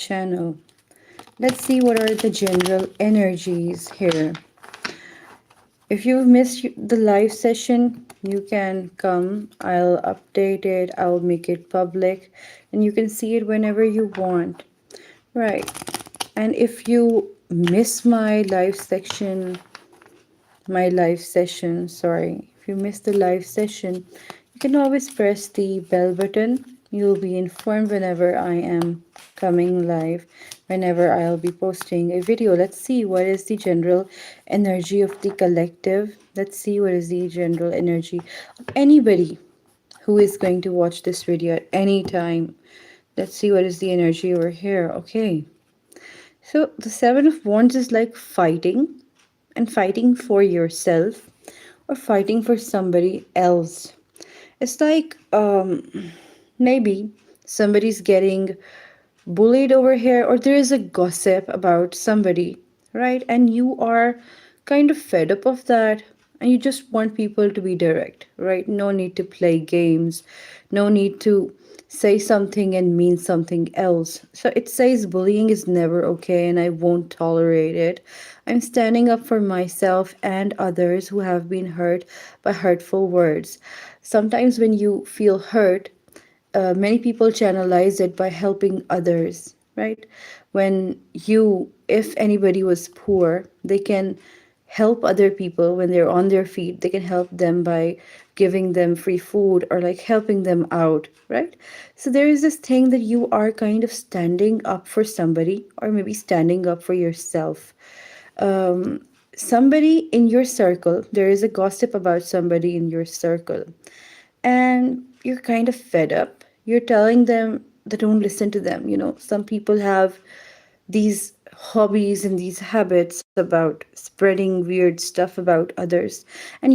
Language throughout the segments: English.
channel. Let's see what are the general energies here. If you've missed the live session, you can come. I'll update it, I'll make it public, and you can see it whenever you want. Right. And if you miss my live session, sorry, if you miss the live session, you can always press the bell button. You'll be informed whenever I am coming live, whenever I'll be posting a video. Let's see what is the general energy of the collective. Let's see what is the general energy of anybody who is going to watch this video at any time. Let's see what is the energy over here. Okay. So the Seven of Wands is like fighting, and fighting for yourself or fighting for somebody else. It's like maybe somebody's getting bullied over here, or there is a gossip about somebody, right? And you are kind of fed up of that, and you just want people to be direct, right? No need to play games, no need to say something and mean something else. So it says bullying is never okay, and I won't tolerate it. I'm standing up for myself and others who have been hurt by hurtful words. Sometimes when you feel hurt, many people channelize it by helping others, right? When you, if anybody was poor, they can help other people when they're on their feet. They can help them by giving them free food or like helping them out, right? So there is this thing that you are kind of standing up for somebody, or maybe standing up for yourself. Somebody in your circle, there is a gossip about somebody in your circle, and you're kind of fed up. You're telling them that don't listen to them. Some people have these hobbies and these habits about spreading weird stuff about others. And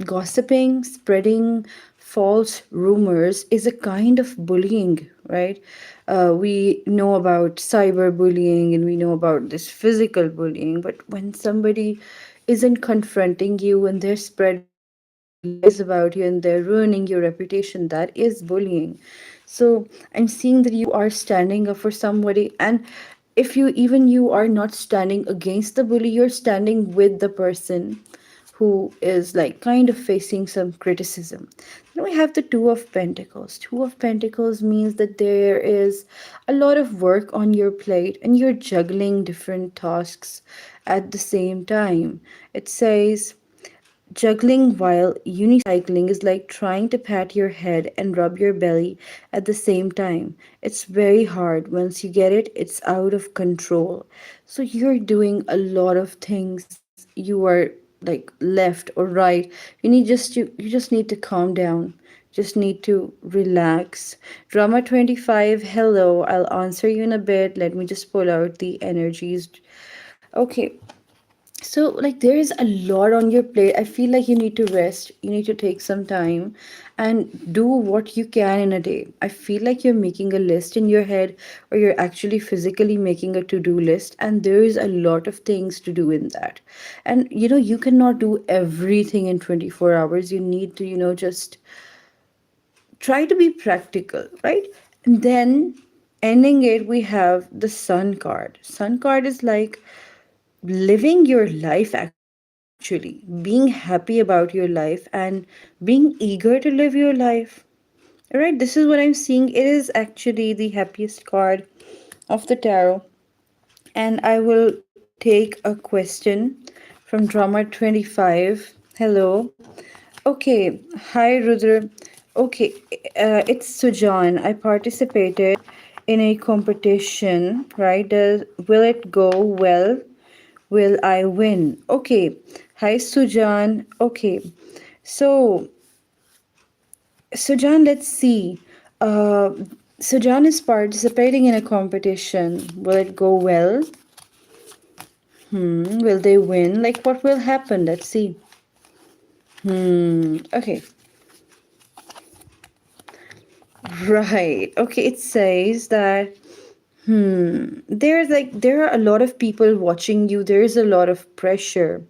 gossiping, spreading false rumors is a kind of bullying, right? We know about cyberbullying and we know about this physical bullying, but when somebody isn't confronting you and they're spreading lies about you and they're ruining your reputation, that is bullying. So I'm seeing that you are standing up for somebody, and if you are not standing against the bully, you're standing with the person who is like kind of facing some criticism. Then we have the Two of Pentacles. Two of Pentacles means that there is a lot of work on your plate and you're juggling different tasks at the same time. It says juggling while unicycling is like trying to pat your head and rub your belly at the same time. It's very hard. Once you get it, it's out of control. So you're doing a lot of things. You are like left or right. You just need to calm down. Just need to relax. Drama 25, hello. I'll answer you in a bit. Let me just pull out the energies. Okay, so, like, there is a lot on your plate. I feel like you need to rest. You need to take some time and do what you can in a day. I feel like you're making a list in your head, or you're actually physically making a to do list, and there is a lot of things to do in that. And you cannot do everything in 24 hours. You need to, just try to be practical, right? And then ending it, we have the Sun card. Sun card is like living your life, actually being happy about your life and being eager to live your life. All right, this is what I'm seeing. It is actually the happiest card of the tarot. And I will take a question from Drama 25. Hello. Okay. Hi, Rudra. Okay. It's Sujan. I participated in a competition, right? Will it go well? Will I win? Okay. Hi, Sujan. Okay. So, Sujan, let's see. Uh, Sujan is participating in a competition. Will it go well? Will they win? Like, what will happen? Let's see. Okay. Right. Okay. It says that there are a lot of people watching you. There is a lot of pressure.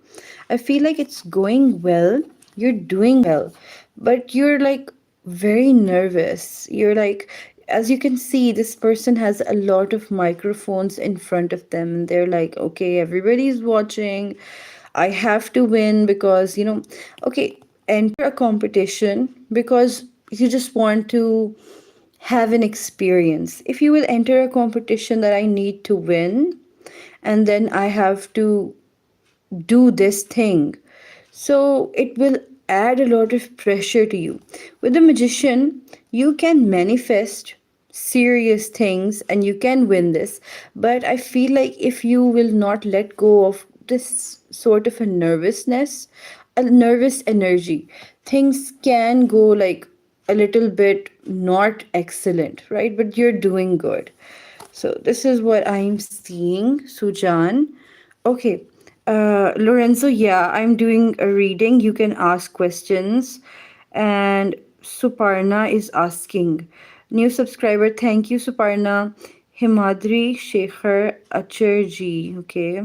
I feel like it's going well. You're doing well, but you're like very nervous. You're like as you can see, this person has a lot of microphones in front of them, and they're like, okay, everybody's watching. I have to win because, okay, enter a competition because you just want to have an experience. If you will enter a competition that I need to win, and then I have to do this thing, so it will add a lot of pressure to you. With a magician, you can manifest serious things and you can win this. But I feel like if you will not let go of this sort of a nervous energy, things can go like a little bit not excellent, right? But you're doing good. So this is what I'm seeing, Sujan. Okay. Lorenzo, yeah, I'm doing a reading. You can ask questions. And Suparna is asking. New subscriber, thank you, Suparna. Himadri Shekhar Acharji. Okay.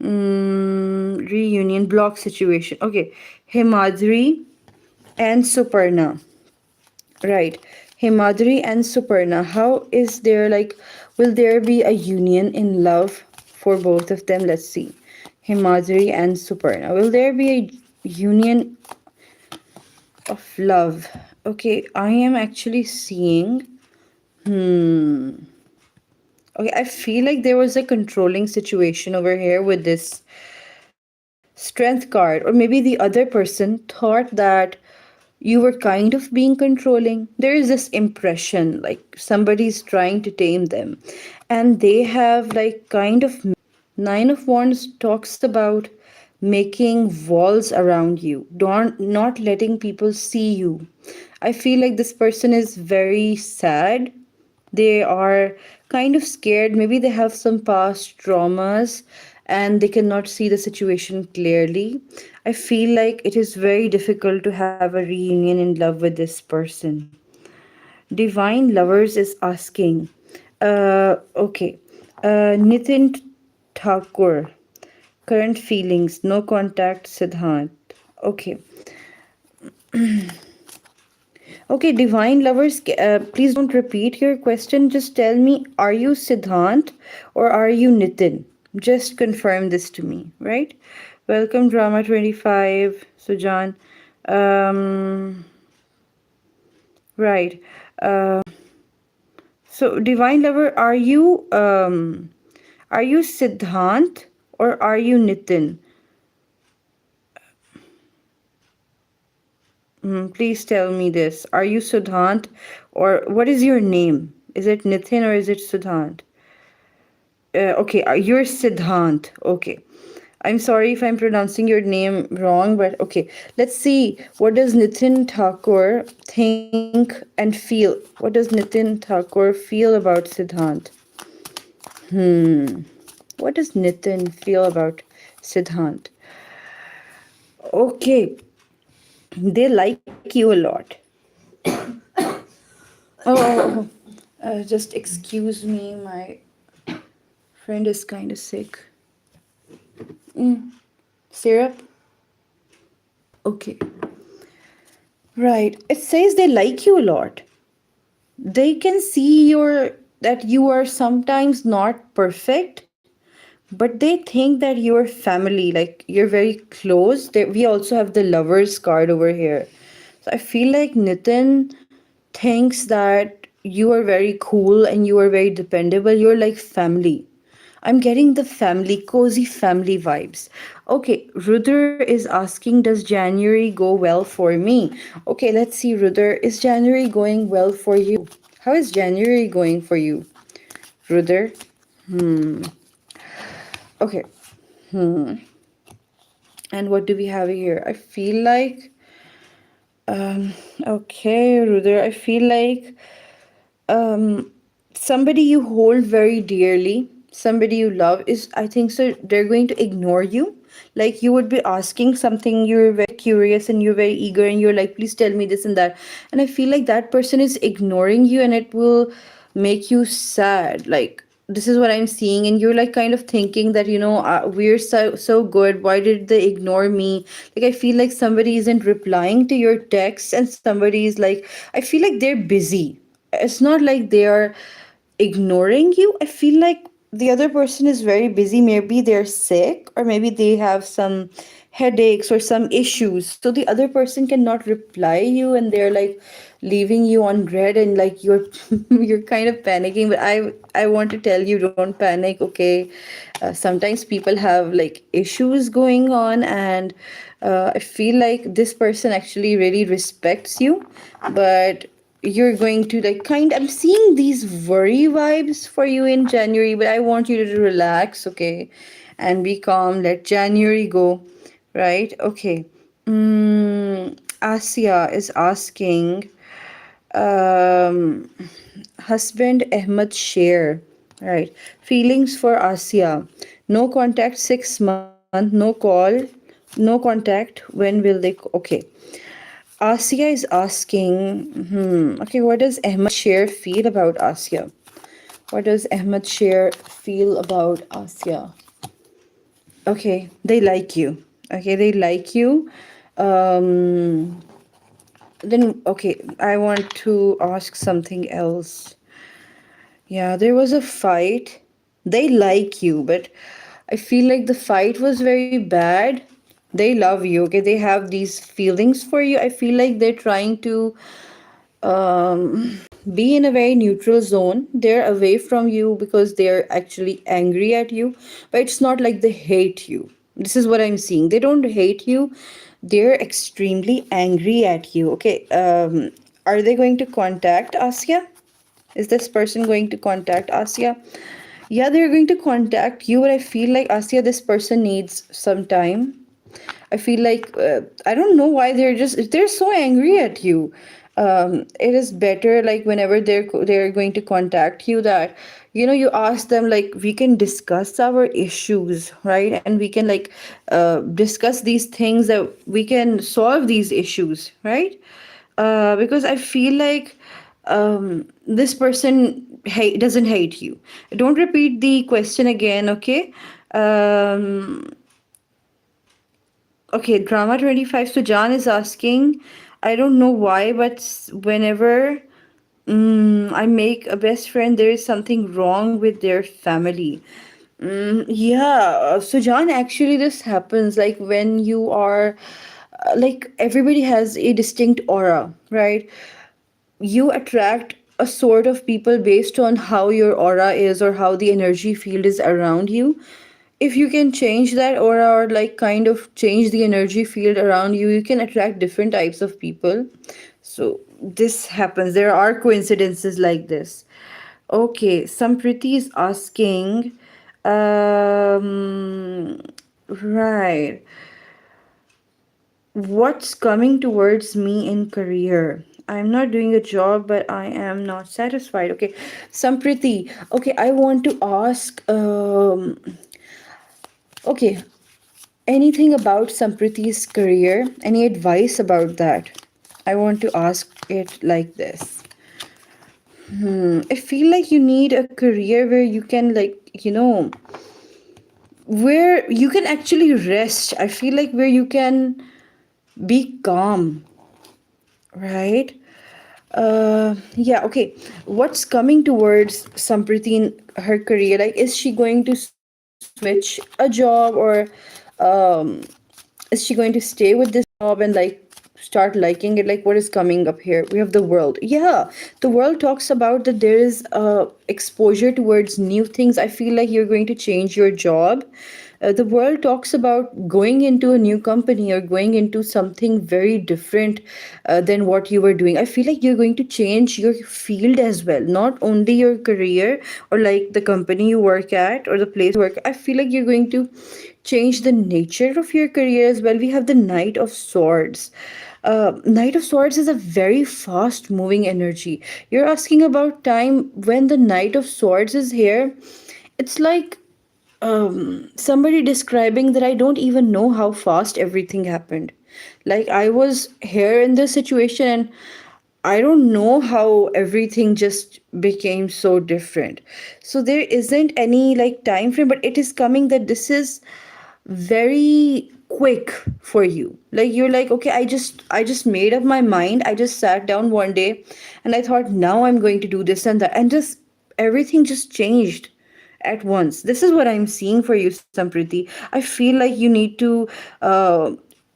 Reunion block situation. Okay. Himadri and Suparna. Right. Himadri and Suparna. How is there like, will there be a union in love for both of them? Let's see. Himadri and Suparna. Will there be a union of love? Okay, I am actually seeing. Okay, I feel like there was a controlling situation over here with this strength card, or maybe the other person thought that you were kind of being controlling. There is this impression like somebody's trying to tame them, and they have like kind of. Nine of Wands talks about making walls around you, don't not letting people see you. I feel like this person is very sad. They are kind of scared. Maybe they have some past traumas and they cannot see the situation clearly. I feel like it is very difficult to have a reunion in love with this person. Divine Lovers is asking. Okay. Nitin Thakur. Current feelings. No contact. Siddhant. Okay. Okay, Divine Lovers, please don't repeat your question. Just tell me, are you Siddhant or are you Nitin? Just confirm this to me, right? Welcome, Drama 25, Sujan. Um, right. So, Divine Lover, are you Siddhant or are you Nitin? Please tell me this. Are you Siddhant or what is your name? Is it Nitin or is it Siddhant? Okay, you're Siddhant. Okay. I'm sorry if I'm pronouncing your name wrong, but okay. Let's see. What does Nitin Thakur think and feel? What does Nitin Thakur feel about Siddhant? What does Nitin feel about Siddhant? Okay, they like you a lot. Just excuse me, my friend is kind of sick. Syrup? Okay. Right. It says they like you a lot. They can see that you are sometimes not perfect, but they think that you're family, like you're very close. We also have the lovers card over here. So I feel like Nitin thinks that you are very cool and you are very dependable. You're like family. I'm getting the family, cozy family vibes. Okay, Rudra is asking, does January go well for me? Okay, let's see, Rudra. Is January going well for you? How is January going for you, Rudra? Okay, and what do we have here? I feel like, okay, Rudra, I feel like um somebody you hold very dearly, somebody you love is, I think so, they're going to ignore you. Like you would be asking something, you're very curious and you're very eager and you're like, please tell me this and that, and I feel like that person is ignoring you and it will make you sad. Like this is what I'm seeing, and you're like kind of thinking that, we're so good, why did they ignore me? Like I feel like somebody isn't replying to your text and somebody is like, I feel like they're busy. it's not like they are ignoring you. I feel like the other person is very busy. Maybe they're sick, or maybe they have some headaches or some issues. So the other person cannot reply you, and they're like leaving you on red, and like you're you're kind of panicking. But I want to tell you, don't panic, okay? Sometimes people have like issues going on, and I feel like this person actually really respects you, but you're going to like kind, I'm seeing these worry vibes for you in January, but I want you to relax, okay, and be calm. Let January go, right? Okay. Asia is asking, um husband Ahmed share, right? Feelings for Asia. No contact 6 month, no call, no contact. When will they? Okay. Asia is asking, okay, what does Ahmed Share feel about Asia? What does Ahmed Share feel about Asia? Okay, they like you. Okay, they like you. Um, then, okay, I want to ask something else. Yeah, there was a fight. They like you, but I feel like the fight was very bad. They love you, okay? They have these feelings for you. I feel like they're trying to be in a very neutral zone. They're away from you because they're actually angry at you, but it's not like they hate you. This is what I'm seeing. They don't hate you, they're extremely angry at you, okay? Are they going to contact Asya? Is this person going to contact Asya? Yeah, they're going to contact you, but I feel like Asya, this person needs some time. I feel like I don't know why they're so angry at you. It is better like whenever they're going to contact you, that you ask them like we can discuss our issues, right? And we can like discuss these things, that we can solve these issues, right? Because I feel like this person doesn't hate you. Don't repeat the question again, okay? Um, Okay, Drama 25. So John is asking, I don't know why, but whenever I make a best friend, there is something wrong with their family. Yeah, so John, actually, this happens like when you are like everybody has a distinct aura, right? You attract a sort of people based on how your aura is or how the energy field is around you. If you can change that aura, or like kind of change the energy field around you, you can attract different types of people. So this happens, there are coincidences like this. Okay, Sampriti is asking, um right, what's coming towards me in career? I'm not doing a job, but I am not satisfied. Okay, Sampriti. Okay, I want to ask. Okay, anything about Sampriti's career? Any advice about that? I want to ask it like this. I feel like you need a career where you can, like, where you can actually rest. I feel like where you can be calm, right? Yeah, okay. What's coming towards Sampriti in her career? Like, is she going to switch a job, or um, is she going to stay with this job and like start liking it? Like, what is coming up here? We have the world. Yeah, the world talks about that there is exposure towards new things. I feel like you're going to change your job. The world talks about going into a new company or going into something very different than what you were doing. I feel like you're going to change your field as well, not only your career or like the company you work at or the place you work. I feel like you're going to change the nature of your career as well. We have the Knight of Swords. Knight of Swords is a very fast moving energy. You're asking about time. When the Knight of Swords is here, it's like somebody describing that I don't even know how fast everything happened. Like I was here in this situation, and I don't know how everything just became so different. So there isn't any like time frame, but it is coming that this is very quick for you. Like you're like, okay, I just made up my mind. I just sat down one day and I thought, now I'm going to do this and that, and just everything just changed at once. This is what I'm seeing for you, Sampriti. I feel like you need to uh,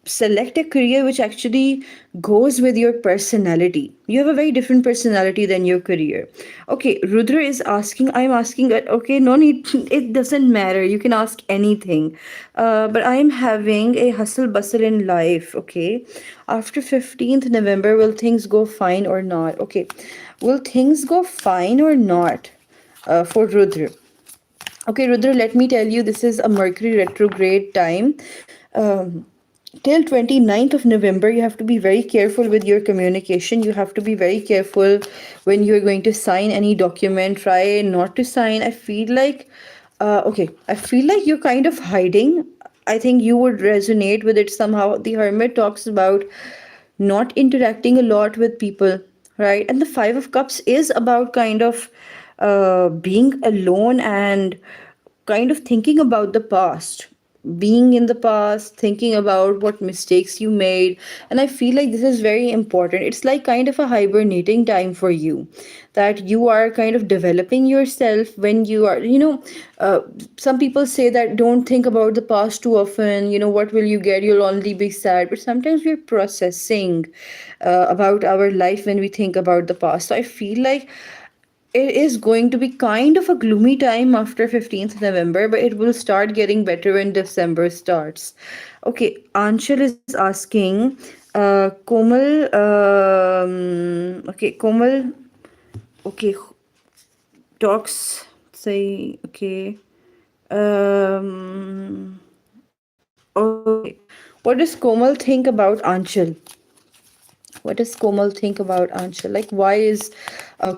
select a career which actually goes with your personality. You have a very different personality than your career. Okay, Rudra is asking, I'm asking, okay, no need, it doesn't matter. You can ask anything. But I'm having a hustle bustle in life, okay? After 15th November, will things go fine or not? Okay, will things go fine or not for Rudra? Okay, Rudra, let me tell you, this is a Mercury retrograde time. Um, till 29th of November, you have to be very careful with your communication. You have to be very careful when you're going to sign any document. Try not to sign. I feel like you're kind of hiding. I think you would resonate with it somehow. The Hermit talks about not interacting a lot with people, right? And the Five of Cups is about kind of being alone and kind of thinking about the past, being in the past, thinking about what mistakes you made. And I feel like this is very important. It's like kind of a hibernating time for you, that you are kind of developing yourself when you are, some people say that don't think about the past too often. What will you get? You'll only be sad. But sometimes we're processing about our life when we think about the past. So I feel like it is going to be kind of a gloomy time after 15th November, but it will start getting better when December starts. Okay, Anshul is asking, Komal, okay, talks, say, okay. Okay, what does Komal think about Anshul? What does Komal think about Anshul? Like, why is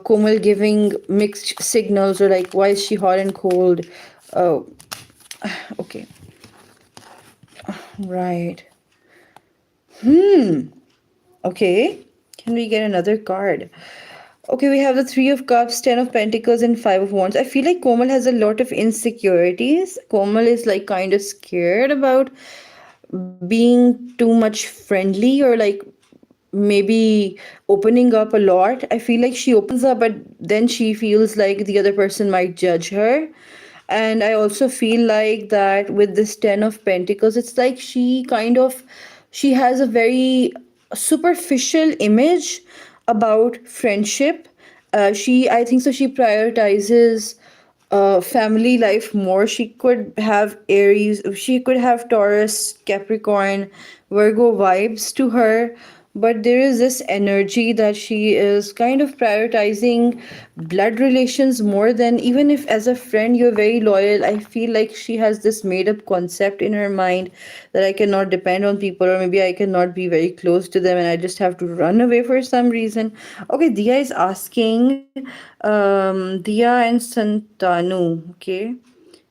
Komal giving mixed signals, or like, why is she hot and cold? Uh, okay, right. Okay, can we get another card? Okay, we have the Three of Cups, Ten of Pentacles, and Five of Wands. I feel like Komal has a lot of insecurities. Komal is like kind of scared about being too much friendly, or like maybe opening up a lot. I feel like she opens up, but then she feels like the other person might judge her. And I also feel like that with this 10 of Pentacles, it's like she has a very superficial image about friendship. I think so, she prioritizes family life more. She could have Aries, she could have Taurus, Capricorn, Virgo vibes to her, but there is this energy that she is kind of prioritizing blood relations more than, even if as a friend you're very loyal. I feel like she has this made up concept in her mind that I cannot depend on people, or maybe I cannot be very close to them and I just have to run away for some reason. Okay, Dia is asking, Dia and Santanu. Okay,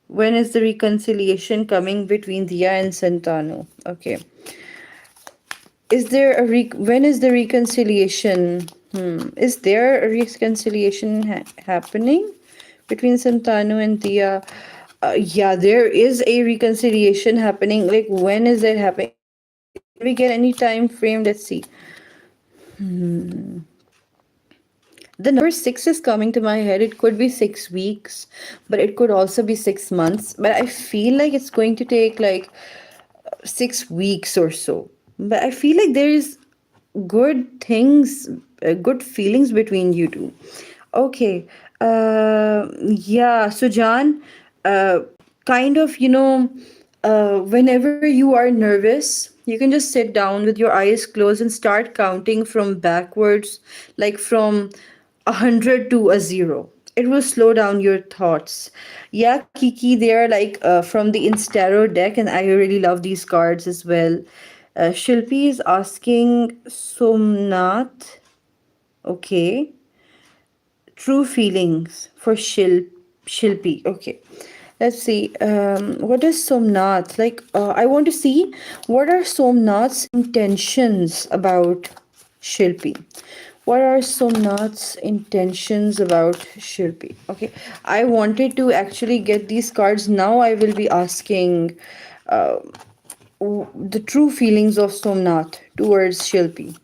when is the reconciliation coming between Dia and Santanu? Okay, when is the reconciliation? Is there a reconciliation happening between Santanu and Dia? Yeah, there is a reconciliation happening. Like, when is it happening? Can we get any time frame? Let's see. The number six is coming to my head. It could be 6 weeks, but it could also be 6 months. But I feel like it's going to take like 6 weeks or so. But I feel like there is good things, good feelings between you two. Okay. Yeah. So, John, uh, kind of, whenever you are nervous, you can just sit down with your eyes closed and start counting from backwards, like from 100 to a zero. It will slow down your thoughts. Yeah, Kiki, they are like from the Instaro deck, and I really love these cards as well. Shilpi is asking Somnath. Okay. True feelings for Shilpi. Okay. Let's see. What is Somnath? Like, I want to see what are Somnath's intentions about Shilpi. What are Somnath's intentions about Shilpi? Okay. I wanted to actually get these cards. Now I will be asking the true feelings of Somnath towards Shilpi?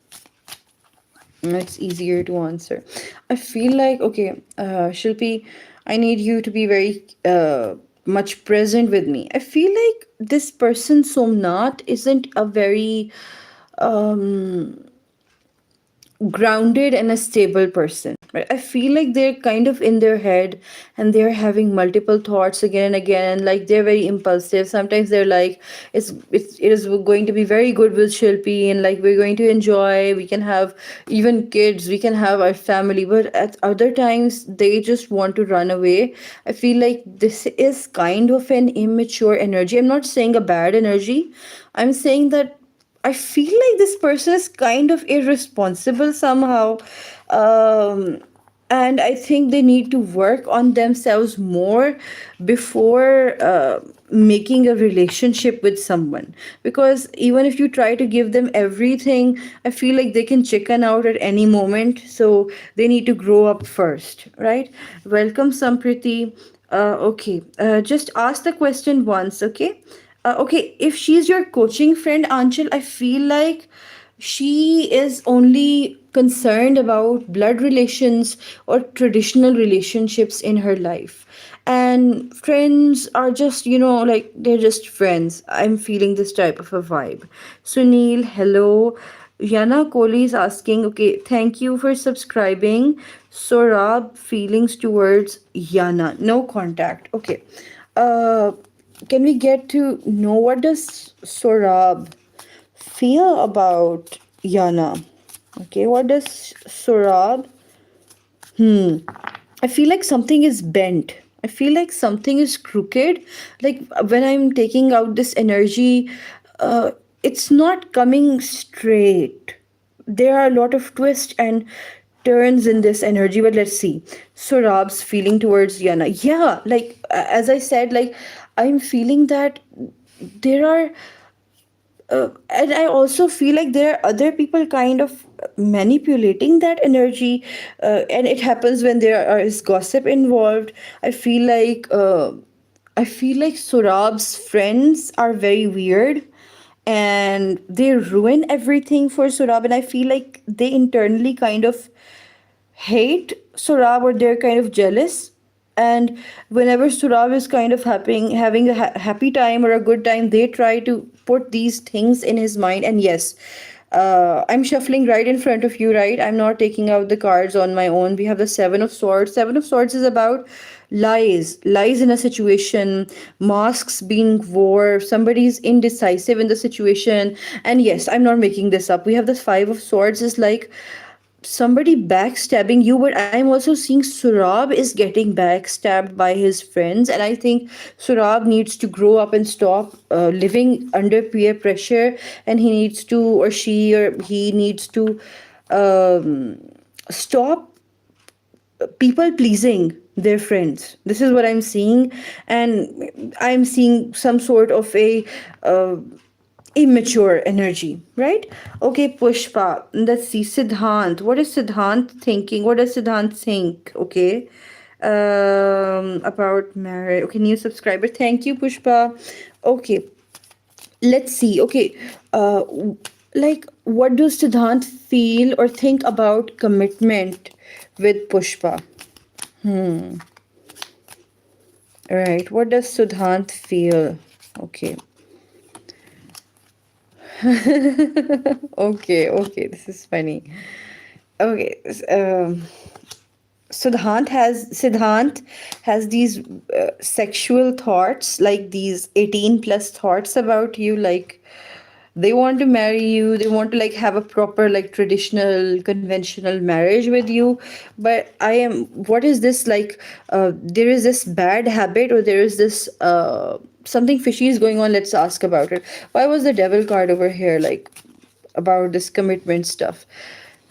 It's easier to answer. I feel like, okay, Shilpi, I need you to be very much present with me. I feel like this person, Somnath, isn't a very um, grounded and a stable person, right? I feel like they're kind of in their head and they're having multiple thoughts again and again, like they're very impulsive. Sometimes they're like, it is going to be very good with Shilpi, and like we're going to enjoy, we can have even kids, we can have our family, but at other times they just want to run away. I feel like this is kind of an immature energy. I'm not saying a bad energy, I'm saying that I feel like this person is kind of irresponsible somehow. Um, and I think they need to work on themselves more before making a relationship with someone. Because even if you try to give them everything, I feel like they can chicken out at any moment. So they need to grow up first, right? Welcome, Sampriti. Okay, just ask the question once, okay? Okay, if she's your coaching friend, Anchal, I feel like she is only concerned about blood relations or traditional relationships in her life. And friends are just, like they're just friends. I'm feeling this type of a vibe. Sunil, hello. Yana Kohli is asking, okay, thank you for subscribing. Sorab, feelings towards Yana. No contact. Okay. Uh, can we get to know what does Sorab feel about Yana? Okay, what does Sorab? I feel like something is bent. I feel like something is crooked. Like when I'm taking out this energy, it's not coming straight. There are a lot of twists and turns in this energy, but let's see. Sorab's feeling towards Yana. Yeah, like as I said, like I'm feeling that there are and I also feel like there are other people kind of manipulating that energy, and it happens when is gossip involved. I feel like Surab's friends are very weird, and they ruin everything for Surab, and I feel like they internally kind of hate Surab, or they're kind of jealous. And whenever Surab is kind of having a happy time or a good time, they try to put these things in his mind. And yes, I'm shuffling right in front of you, right? I'm not taking out the cards on my own. We have the Seven of Swords. Seven of Swords is about lies in a situation, masks being wore, somebody's indecisive in the situation. And yes, I'm not making this up. We have the Five of Swords is like somebody backstabbing you, but I'm also seeing Surab is getting backstabbed by his friends, and I think Surab needs to grow up and stop living under peer pressure, and he needs to, or she, or he needs to um, stop people pleasing their friends. This is what I'm seeing, and I'm seeing some sort of a immature energy, right? Okay, Pushpa. Let's see. Siddhant. What is Siddhant thinking? What does Siddhant think? Okay. About marriage. Okay, new subscriber. Thank you, Pushpa. Okay, let's see. Okay, like what does Siddhant feel or think about commitment with Pushpa? All right, what does Siddhant feel? Okay. Okay, this is funny. Okay, Siddhant has these sexual thoughts, like these 18 plus thoughts about you, like they want to marry you, they want to like have a proper like traditional conventional marriage with you. But what is this like? There is this bad habit, or there is this something fishy is going on. Let's ask about it. Why was the devil card over here, like about this commitment stuff?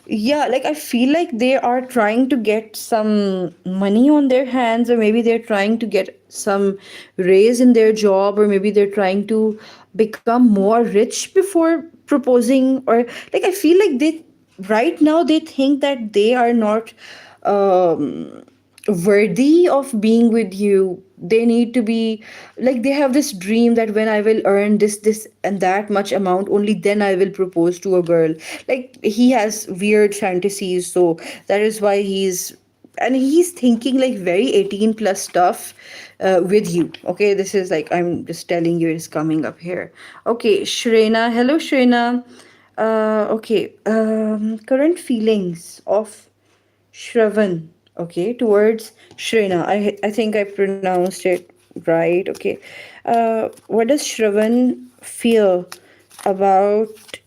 Yeah, like I feel like they are trying to get some money on their hands, or maybe they're trying to get some raise in their job, or maybe they're trying to become more rich before proposing. Or like I feel like they right now they think that they are not um worthy of being with you they need to be like, they have this dream that when I will earn this and that much amount, only then I will propose to a girl. Like, he has weird fantasies, so that is why he's thinking like very 18 plus stuff with you. Okay, this is like, I'm just telling you, it's coming up here. Okay, Shrena, hello Shrena. Okay, current feelings of Shravan, okay, towards Shrina. I think I pronounced it right. Okay. What does Shravan feel about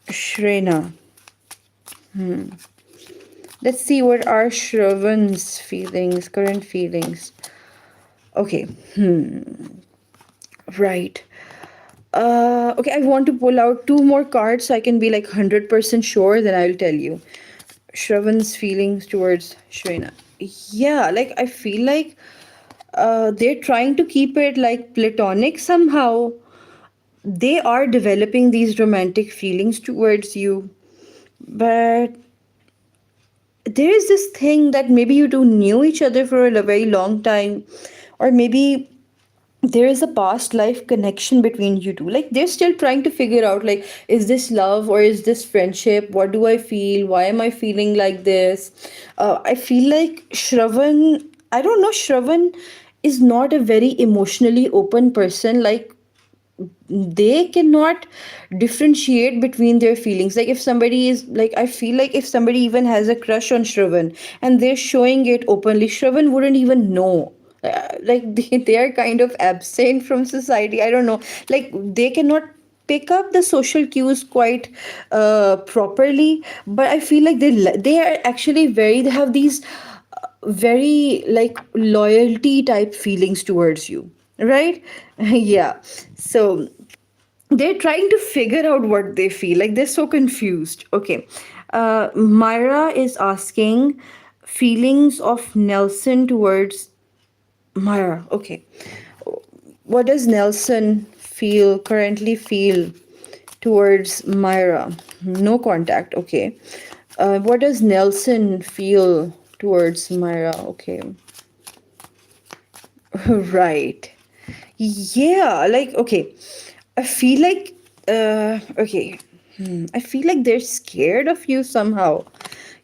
Shrina? Let's see what are Shravan's feelings, current feelings. Okay, right. Okay, I want to pull out two more cards so I can be like 100% sure, then I'll tell you. Shravan's feelings towards Shrina. Yeah, like I feel like they're trying to keep it like platonic somehow. They are developing these romantic feelings towards you, but there is this thing that maybe you two knew each other for a very long time, or maybe there is a past life connection between you two. Like, they're still trying to figure out, like, is this love or is this friendship? What do I feel? Why am I feeling like this? I feel like Shravan, I don't know, Shravan is not a very emotionally open person. Like, they cannot differentiate between their feelings. Like, if somebody is like, I feel like if somebody even has a crush on Shravan and they're showing it openly, Shravan wouldn't even know. Like, they are kind of absent from society, I don't know. Like, they cannot pick up the social cues quite properly. But I feel like they are actually very, they have these very like loyalty type feelings towards you, right? Yeah. So they're trying to figure out what they feel. Like, they're so confused. Okay. Myra is asking feelings of Nelson towards Myra. Okay. What does Nelson currently feel towards Myra? No contact. Okay. What does Nelson feel towards Myra? Okay. Right. Yeah, like, okay. I feel like okay. I feel like they're scared of you somehow.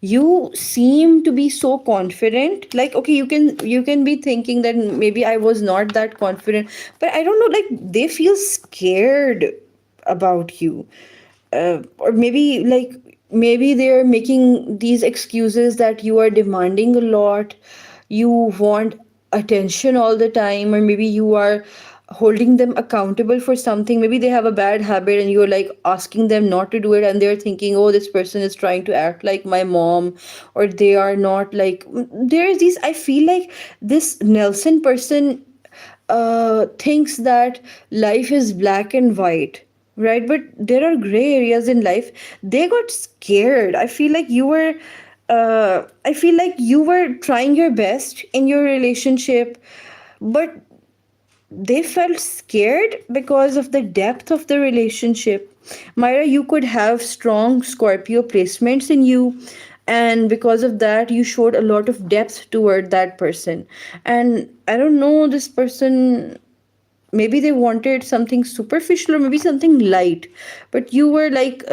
You seem to be so confident. Like, okay, you can be thinking that maybe I was not that confident, but I don't know, like, they feel scared about you. Or maybe they're making these excuses that you are demanding a lot, you want attention all the time, or maybe you are holding them accountable for something. Maybe they have a bad habit and you're like asking them not to do it, and they're thinking, oh, this person is trying to act like my mom, or they are not like, there's these, I feel like this Nelson person thinks that life is black and white, right? But there are gray areas in life. They got scared. I feel like you were trying your best in your relationship, but they felt scared because of the depth of the relationship. Myra, you could have strong Scorpio placements in you, and because of that, you showed a lot of depth toward that person. And I don't know, this person, maybe they wanted something superficial or maybe something light, but you were like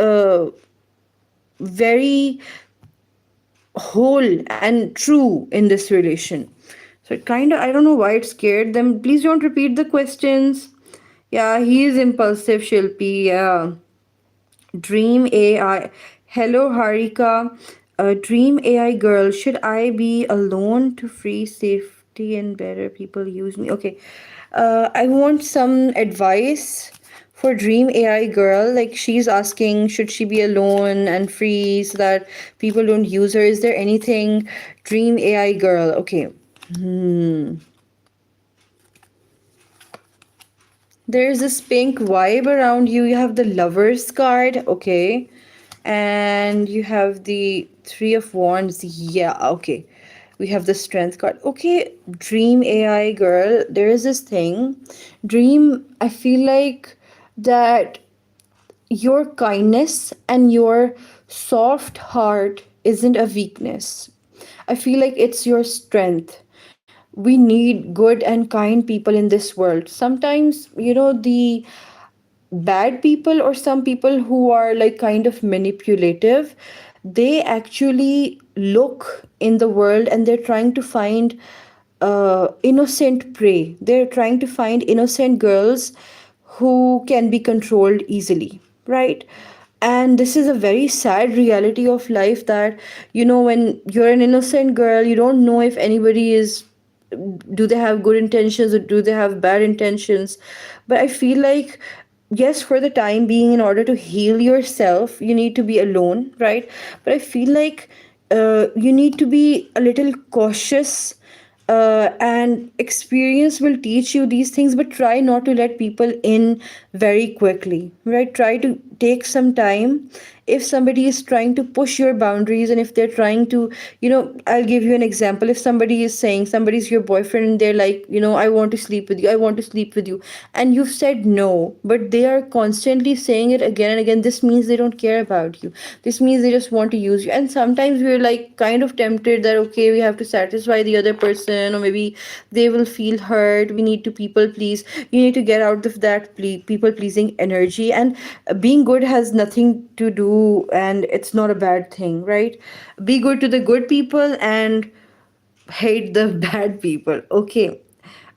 very whole and true in this relation. So it kind of, I don't know why it scared them. Please don't repeat the questions. Yeah, he is impulsive, Shilpi. Yeah. Dream AI. Hello, Harika. Dream AI girl. Should I be alone to free safety and better people use me? Okay. I want some advice for Dream AI girl. Like, she's asking, should she be alone and free so that people don't use her? Is there anything, Dream AI girl? Okay. There's this pink vibe around you. You have the Lovers card, okay. And you have the Three of Wands. Yeah, okay. We have the Strength card. Okay, Dream AI girl, there is this thing. Dream, I feel like that your kindness and your soft heart isn't a weakness. I feel like it's your strength. we need good and kind people in this world. Sometimes, the bad people or some people who are like kind of manipulative, they actually look in the world and they're trying to find innocent prey. They're trying to find innocent girls who can be controlled easily, right? And this is a very sad reality of life, that when you're an innocent girl, you don't know if anybody is, do they have good intentions or do they have bad intentions. But I feel like, yes, for the time being, in order to heal yourself, you need to be alone, right? But I feel like you need to be a little cautious, and experience will teach you these things, but try not to let people in very quickly, right? Try to take some time. If somebody is trying to push your boundaries, and if they're trying to, I'll give you an example. If somebody is saying, somebody's your boyfriend, and they're like, I want to sleep with you, I want to sleep with you, and you've said no, but they are constantly saying it again and again, this means they don't care about you. This means they just want to use you. And sometimes we're like kind of tempted that, okay, we have to satisfy the other person, or maybe they will feel hurt, we need to people please. You need to get out of that people pleasing energy. And being good has nothing to do, and it's not a bad thing, right? Be good to the good people and hate the bad people. Okay.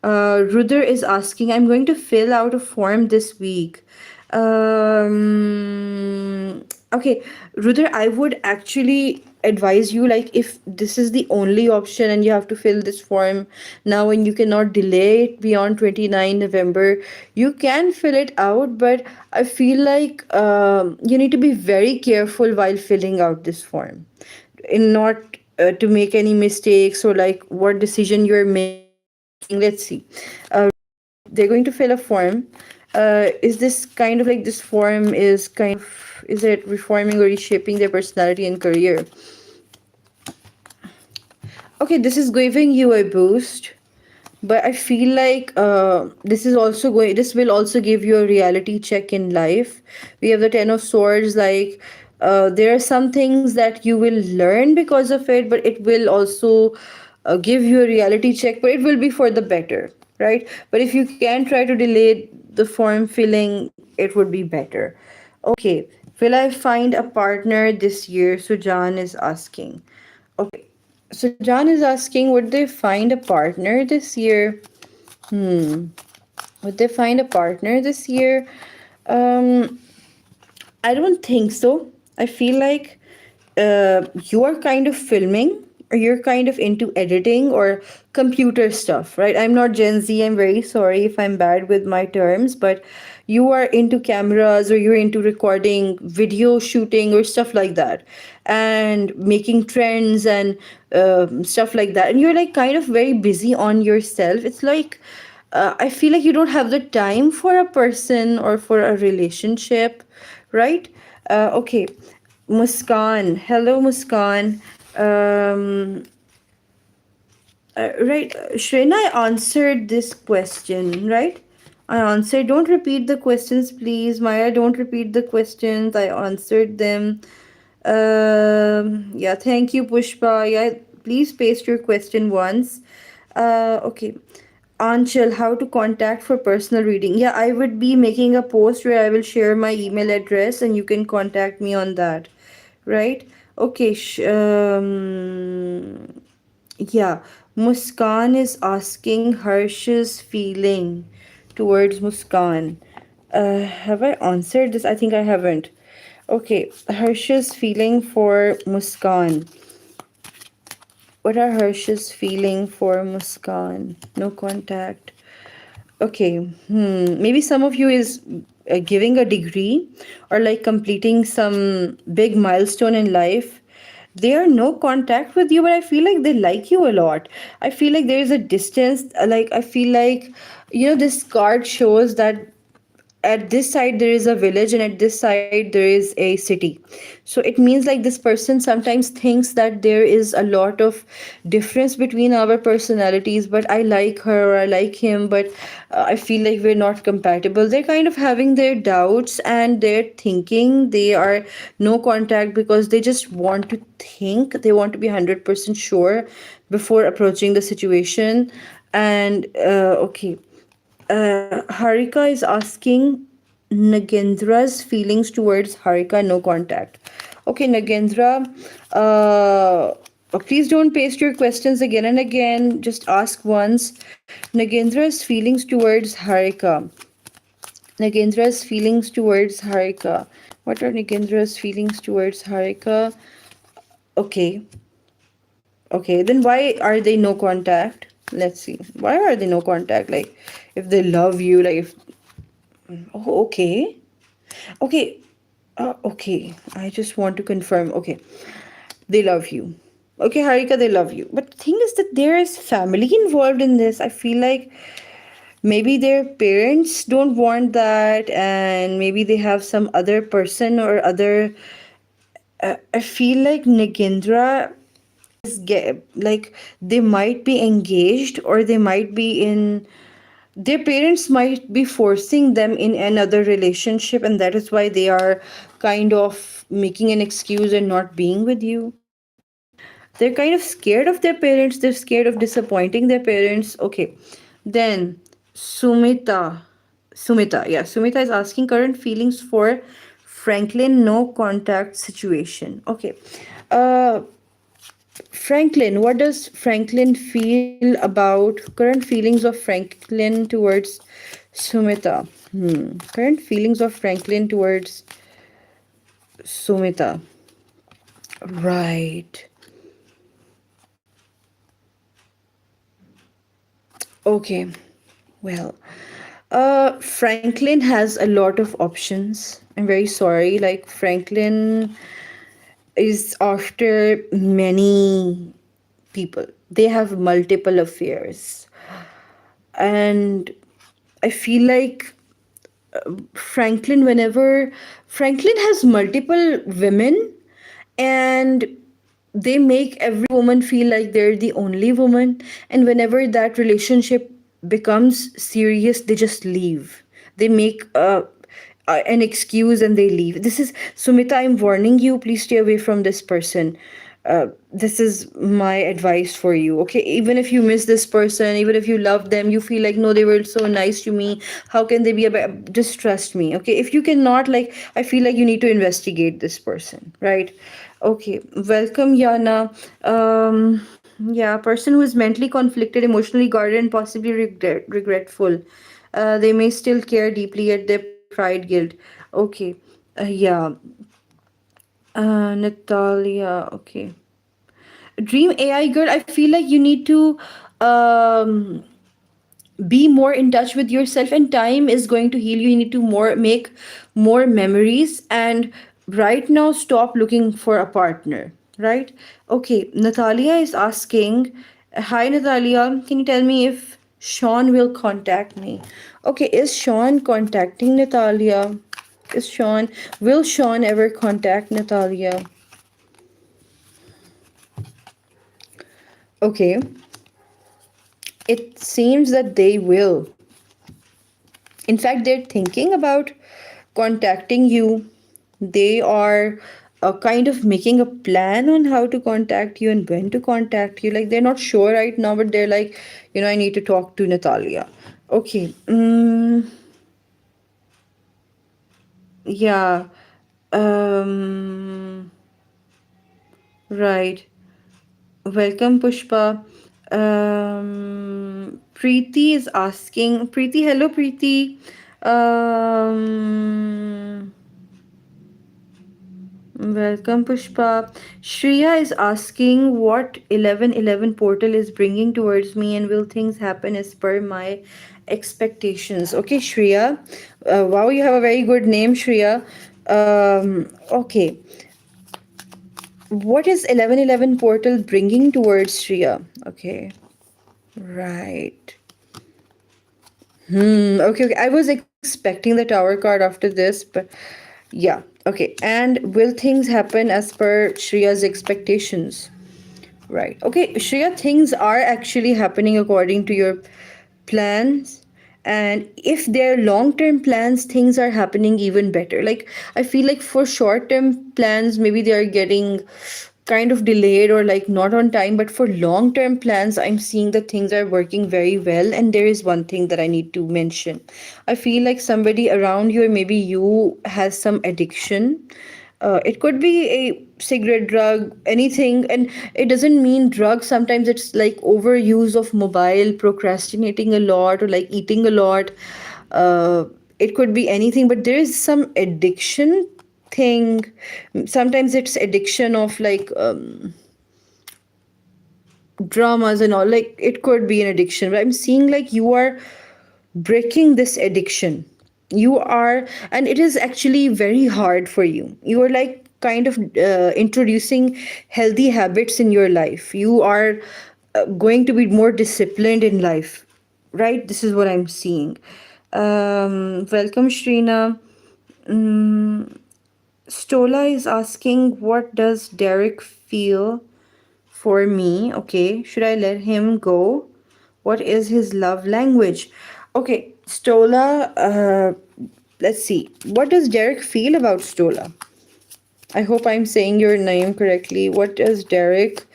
Rudder is asking, I'm going to fill out a form this week. Okay, Rudder, I would actually advise you, like, if this is the only option and you have to fill this form now and you cannot delay it beyond 29 November, you can fill it out. But I feel like you need to be very careful while filling out this form, in not to make any mistakes, or like what decision you're making. Let's see. They're going to fill a form. Is this kind of like, this form is kind of, is it reforming or reshaping their personality and career? Okay, this is giving you a boost, but I feel like this will also give you a reality check in life. We have the 10 of swords, like there are some things that you will learn because of it, but it will also give you a reality check, but it will be for the better, right? But if you can try to delay the form filling, it would be better. Okay, will I find a partner this year? Sujan is asking. Okay, so John is asking, would they find a partner this year? Would they find a partner this year? Um, I don't think so. I feel like you are kind of filming, or you're kind of into editing or computer stuff, right? I'm not Gen Z. I'm very sorry if I'm bad with my terms, but you are into cameras, or you're into recording, video shooting, or stuff like that, and making trends and stuff like that. And you're like kind of very busy on yourself. It's like, I feel like you don't have the time for a person or for a relationship, right? Okay, Muskan. Hello, Muskan. Um, right, Shrina, I answered this question, right? I answered. Don't repeat the questions, please. Maya, don't repeat the questions. I answered them. Yeah, thank you, Pushpa. Yeah, please paste your question once. Okay. Anchal, how to contact for personal reading. Yeah, I would be making a post where I will share my email address and you can contact me on that. Right? Okay. Yeah. Muskan is asking Harsh's feeling towards Muskan. Have I answered this? I think I haven't. Okay. Harsh's feeling for Muskan. What are Harsh's feeling for Muskan? No contact. Okay, maybe some of you is giving a degree, or like completing some big milestone in life. They are no contact with you, but I feel like they like you a lot. I feel like there is a distance. Like, I feel like, this card shows that at this side there is a village, and at this side there is a city. So it means like this person sometimes thinks that there is a lot of difference between our personalities, but I like her or I like him, but I feel like we're not compatible. They're kind of having their doubts, and they're thinking. They are no contact because they just want to think, they want to be 100% sure before approaching the situation. And okay, Harika is asking Nagendra's feelings towards Harika, no contact. Okay, Nagendra, please don't paste your questions again and again. Just ask once. Nagendra's feelings towards Harika. Nagendra's feelings towards Harika. What are Nagendra's feelings towards Harika? Okay, okay. Then why are they no contact? Let's see. Why are they no contact? Like, if they love you, like if. Oh, okay. Okay. Okay. I just want to confirm. Okay. They love you. Okay, Harika, they love you. But the thing is that there is family involved in this. I feel like maybe their parents don't want that, and maybe they have some other person or other. I feel like Nagendra like they might be engaged, or they might be in, their parents might be forcing them in another relationship, and that is why they are kind of making an excuse and not being with you. They're kind of scared of their parents, they're scared of disappointing their parents. Okay, then Sumita. Sumita is asking current feelings for Franklin no contact situation. Okay. uh Franklin, what does Franklin feel about current feelings of Franklin towards Sumita? Current feelings of Franklin towards Sumita. Right. Okay. Well, Franklin has a lot of options. I'm very sorry. Like, Franklin is after many people. They have multiple affairs. And I feel like whenever Franklin has multiple women, and they make every woman feel like they're the only woman, and whenever that relationship becomes serious, they just leave. They make an excuse and they leave. This is Sumita, I'm warning you, please stay away from this person. This is my advice for you. Okay, even if you miss this person, even if you love them, you feel like, no, they were so nice to me, how can they be a just trust me. Okay, if you cannot, like, I feel like you need to investigate this person, right? Okay, welcome, Yana. Yeah, a person who is mentally conflicted, emotionally guarded, and possibly regretful. They may still care deeply, yet their pride guilt. Okay. Yeah. Natalia. Okay. Dream AI girl, I feel like you need to um be more in touch with yourself, and time is going to heal you. You need to more make more memories, and right now stop looking for a partner, right? Okay, Natalia is asking, hi Natalia, can you tell me if Sean will contact me? Okay, is Sean contacting Natalia? Is Sean Will Sean ever contact Natalia? Okay, it seems that they will. In fact, they're thinking about contacting you. They are kind of making a plan on how to contact you and when to contact you. Like, they're not sure right now, but they're like, I need to talk to Natalia. Okay. Yeah. Um, right. Welcome, Pushpa. Preeti is asking. Preeti, hello, Preeti. Um, Welcome, Pushpa. Shreya is asking what 1111 portal is bringing towards me, and will things happen as per my expectations? Okay, Shreya. Wow, you have a very good name, Shreya. Okay. What is 1111 portal bringing towards Shreya? Okay. Right. Okay. I was expecting the tower card after this, but yeah. Okay. And will things happen as per Shreya's expectations? Right. Okay, Shreya, things are actually happening according to your plans. And if they're long term plans, things are happening even better. Like, I feel like for short term plans, maybe they are getting kind of delayed or like not on time, but for long term plans I'm seeing that things are working very well. And there is one thing that I need to mention. I feel like somebody around you, or maybe you, has some addiction. It could be a cigarette, drug, anything. And it doesn't mean drugs. Sometimes it's like overuse of mobile, procrastinating a lot, or like eating a lot. uh, it could be anything, but there is some addiction thing. Sometimes it's addiction of like dramas and all. Like it could be an addiction, but I'm seeing like you are breaking this addiction. You are, and it is actually very hard for you. You are like kind of introducing healthy habits in your life. You are going to be more disciplined in life, right? This is what I'm seeing. Welcome, Shrina. Stola is asking, what does Derek feel for me? Okay, should I let him go? What is his love language? Okay, Stola, let's see. What does Derek feel about Stola? I hope I'm saying your name correctly. What does Derek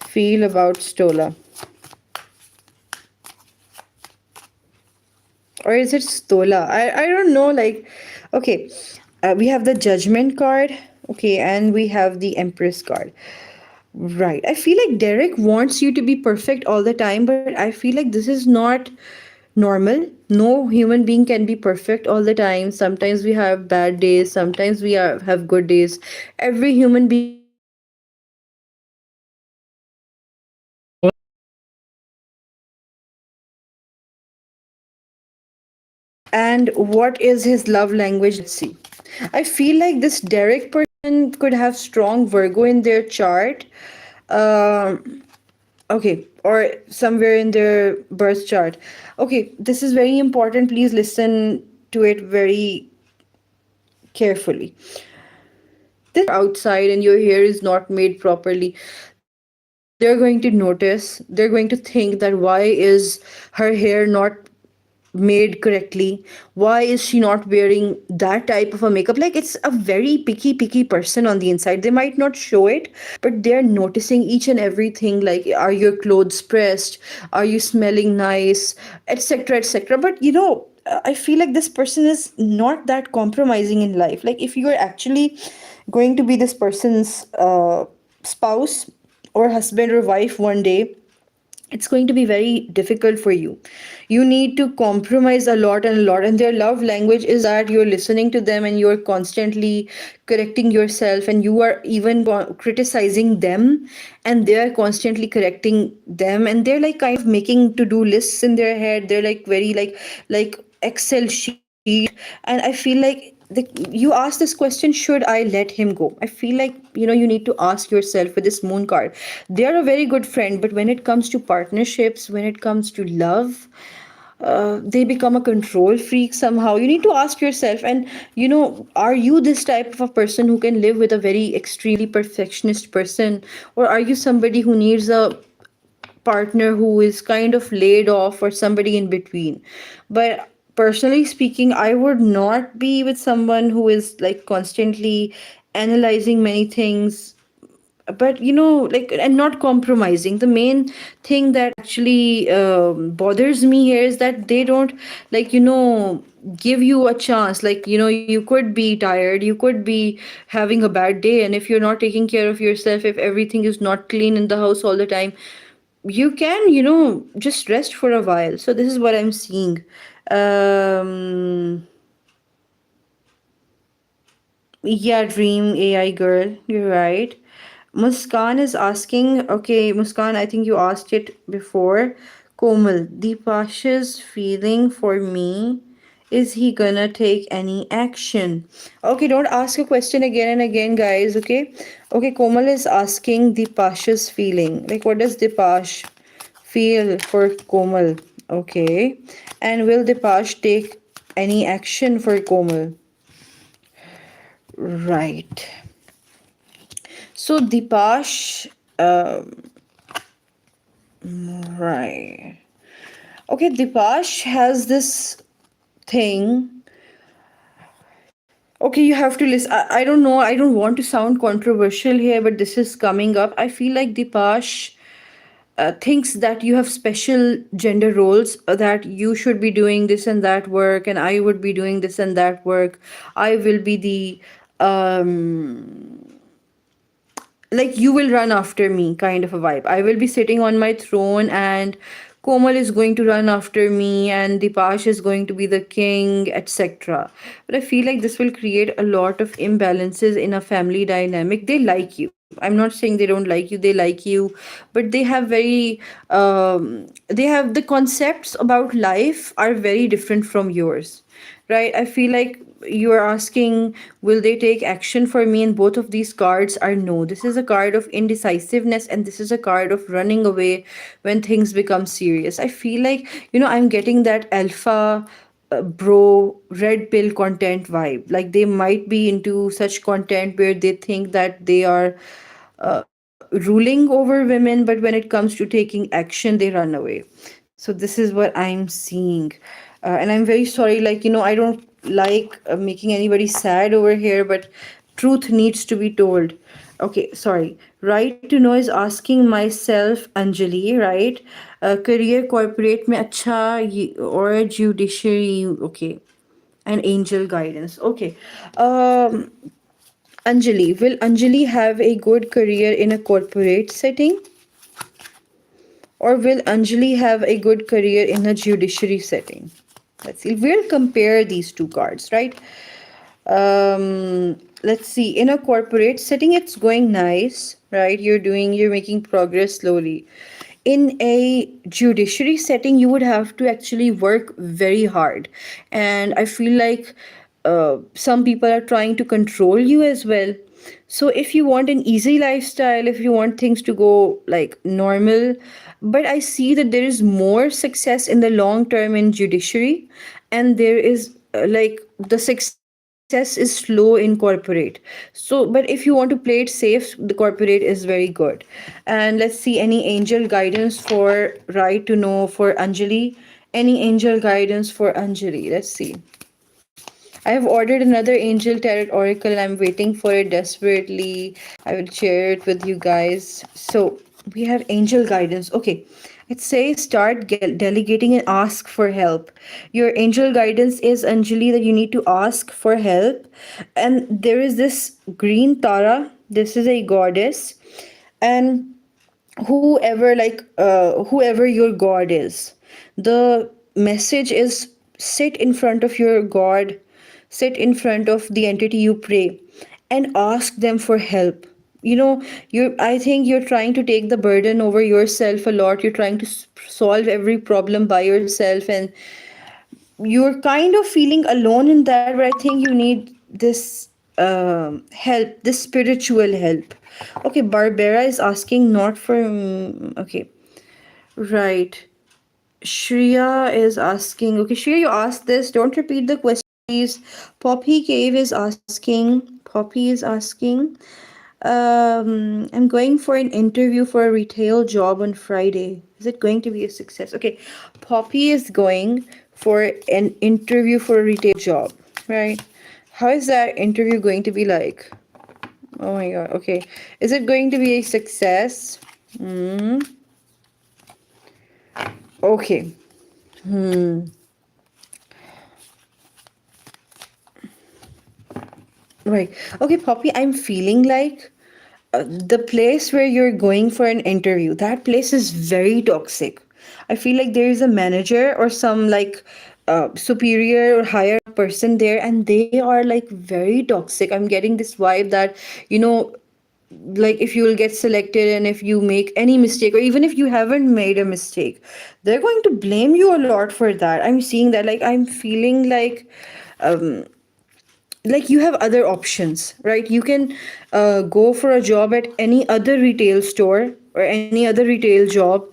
feel about Stola? Or is it Stola? I don't know. Like, okay, we have the Judgment card, okay, and we have the Empress card. Right. I feel like Derek wants you to be perfect all the time, but I feel like this is not normal. No human being can be perfect all the time. Sometimes we have bad days, sometimes we have good days. Every human being has their own unique and what is his love language? Let's see. I feel like this Derek person could have strong Virgo in their chart. Um, okay, or somewhere in their birth chart. Okay, this is very important. Please listen to it very carefully. This outside and your hair is not made properly, they're going to notice. They're going to think that why is her hair not made correctly, why is she not wearing that type of a makeup. Like it's a very picky person on the inside. They might not show it, but they're noticing each and everything. Like, are your clothes pressed, are you smelling nice, etc, etc. But I feel like this person is not that compromising in life. Like if you're actually going to be this person's spouse or husband or wife one day, it's going to be very difficult for you. You need to compromise a lot and a lot. And their love language is that you're listening to them and you're constantly correcting yourself, and you are even criticizing them, and they're constantly correcting them. And they're like kind of making to do lists in their head. They're like very like Excel sheet. And I feel like you ask this question, should I let him go? I feel like you need to ask yourself with this moon card. They are a very good friend, but when it comes to partnerships, when it comes to love, they become a control freak somehow. You need to ask yourself, and are you this type of a person who can live with a very extremely perfectionist person, or are you somebody who needs a partner who is kind of laid off, or somebody in between? But personally speaking, I would not be with someone who is like constantly analyzing many things, but like, and not compromising. The main thing that actually bothers me here is that they don't, like, give you a chance. Like, you could be tired, you could be having a bad day, and if you're not taking care of yourself, if everything is not clean in the house all the time, you can just rest for a while. So this is what I'm seeing. um Yeah, Dream AI girl, you're right. Muskan is asking, okay, Muskan, I think you asked it before. Komal, Deepash's feeling for me, is he gonna take any action? Okay, don't ask a question again and again, guys, okay? Okay, Komal is asking Deepash's feeling. Like, what does Deepash feel for Komal? Okay. And will Deepash take any action for Komal? Right. So Dipash, right. Okay, Dipash has this thing. Okay, you have to listen. I don't know. I don't want to sound controversial here, but this is coming up. I feel like Dipash thinks that you have special gender roles, that you should be doing this and that work, and I would be doing this and that work. I will be the like you will run after me kind of a vibe. I will be sitting on my throne, and Komal is going to run after me, and Dipash is going to be the king, etc. But I feel like this will create a lot of imbalances in a family dynamic. They like you. I'm not saying they don't like you, they like you, but they have very they have the concepts about life are very different from yours, right? I feel like you are asking, will they take action for me? And both of these cards are no. This is a card of indecisiveness, and this is a card of running away when things become serious. I feel like, I'm getting that alpha bro red pill content vibe. Like they might be into such content where they think that they are ruling over women, but when it comes to taking action, they run away. So this is what I'm seeing. And I'm very sorry, like, I don't like making anybody sad over here, but truth needs to be told. Okay, sorry. Right to know is asking myself, Anjali, right? Career corporate mein acha or judiciary, okay. And angel guidance. Okay. Anjali, will Anjali have a good career in a corporate setting, or will Anjali have a good career in a judiciary setting? Let's see. We'll compare these two cards, right? Let's see. In a corporate setting, it's going nice, right? You're making progress slowly. In a judiciary setting, you would have to actually work very hard. And I feel like some people are trying to control you as well. So if you want an easy lifestyle, if you want things to go like normal, but I see that there is more success in the long term in judiciary, and there is like the success is slow in corporate. So but if you want to play it safe, the corporate is very good. And let's see, any angel guidance for right to know for Anjali. Any angel guidance for Anjali? Let's see. I have ordered another Angel Tarot Oracle and I'm waiting for it desperately. I will share it with you guys. So, we have Angel Guidance. Okay. It says start delegating and ask for help. Your angel guidance is, Anjali, that you need to ask for help. And there is this green Tara. This is a goddess. And whoever your god is, the message is, sit in front of your god, sit in front of the entity you pray, and ask them for help. You I think you're trying to take the burden over yourself a lot. You're trying to solve every problem by yourself, and you're kind of feeling alone in that, but I think you need this help, this spiritual help. Okay, Barbara is asking not for okay, right. Shreya is asking, okay, Shreya, you asked this, don't repeat the question, please. Poppy Cave is asking, Poppy is asking, I'm going for an interview for a retail job on Friday. Is it going to be a success? Okay, Poppy is going for an interview for a retail job, right? How is that interview going to be like? Oh my god, okay. Is it going to be a success? Hmm. Okay. Hmm. Right. Okay, Poppy, I'm feeling like the place where you're going for an interview, that place is very toxic. I feel like there is a manager or some like superior or higher up person there, and they are like very toxic. I'm getting this vibe that, you know, like if you will get selected and if you make any mistake, or even if you haven't made a mistake, they're going to blame you a lot for that. I'm seeing that, like I'm feeling like you have other options, right? You can go for a job at any other retail store or any other retail job,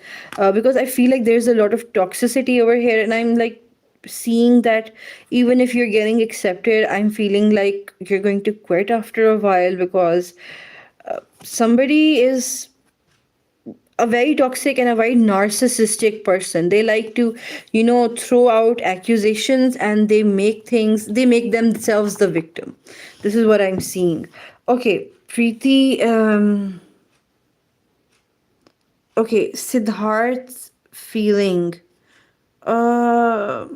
because I feel like there's a lot of toxicity over here, and I'm like seeing that even if you're getting accepted, I'm feeling like you're going to quit after a while, because somebody is a very toxic and a very narcissistic person. They like to, throw out accusations, and they make themselves the victim. This is what I'm seeing. Okay, Preeti, okay, Siddharth's feeling. Uh,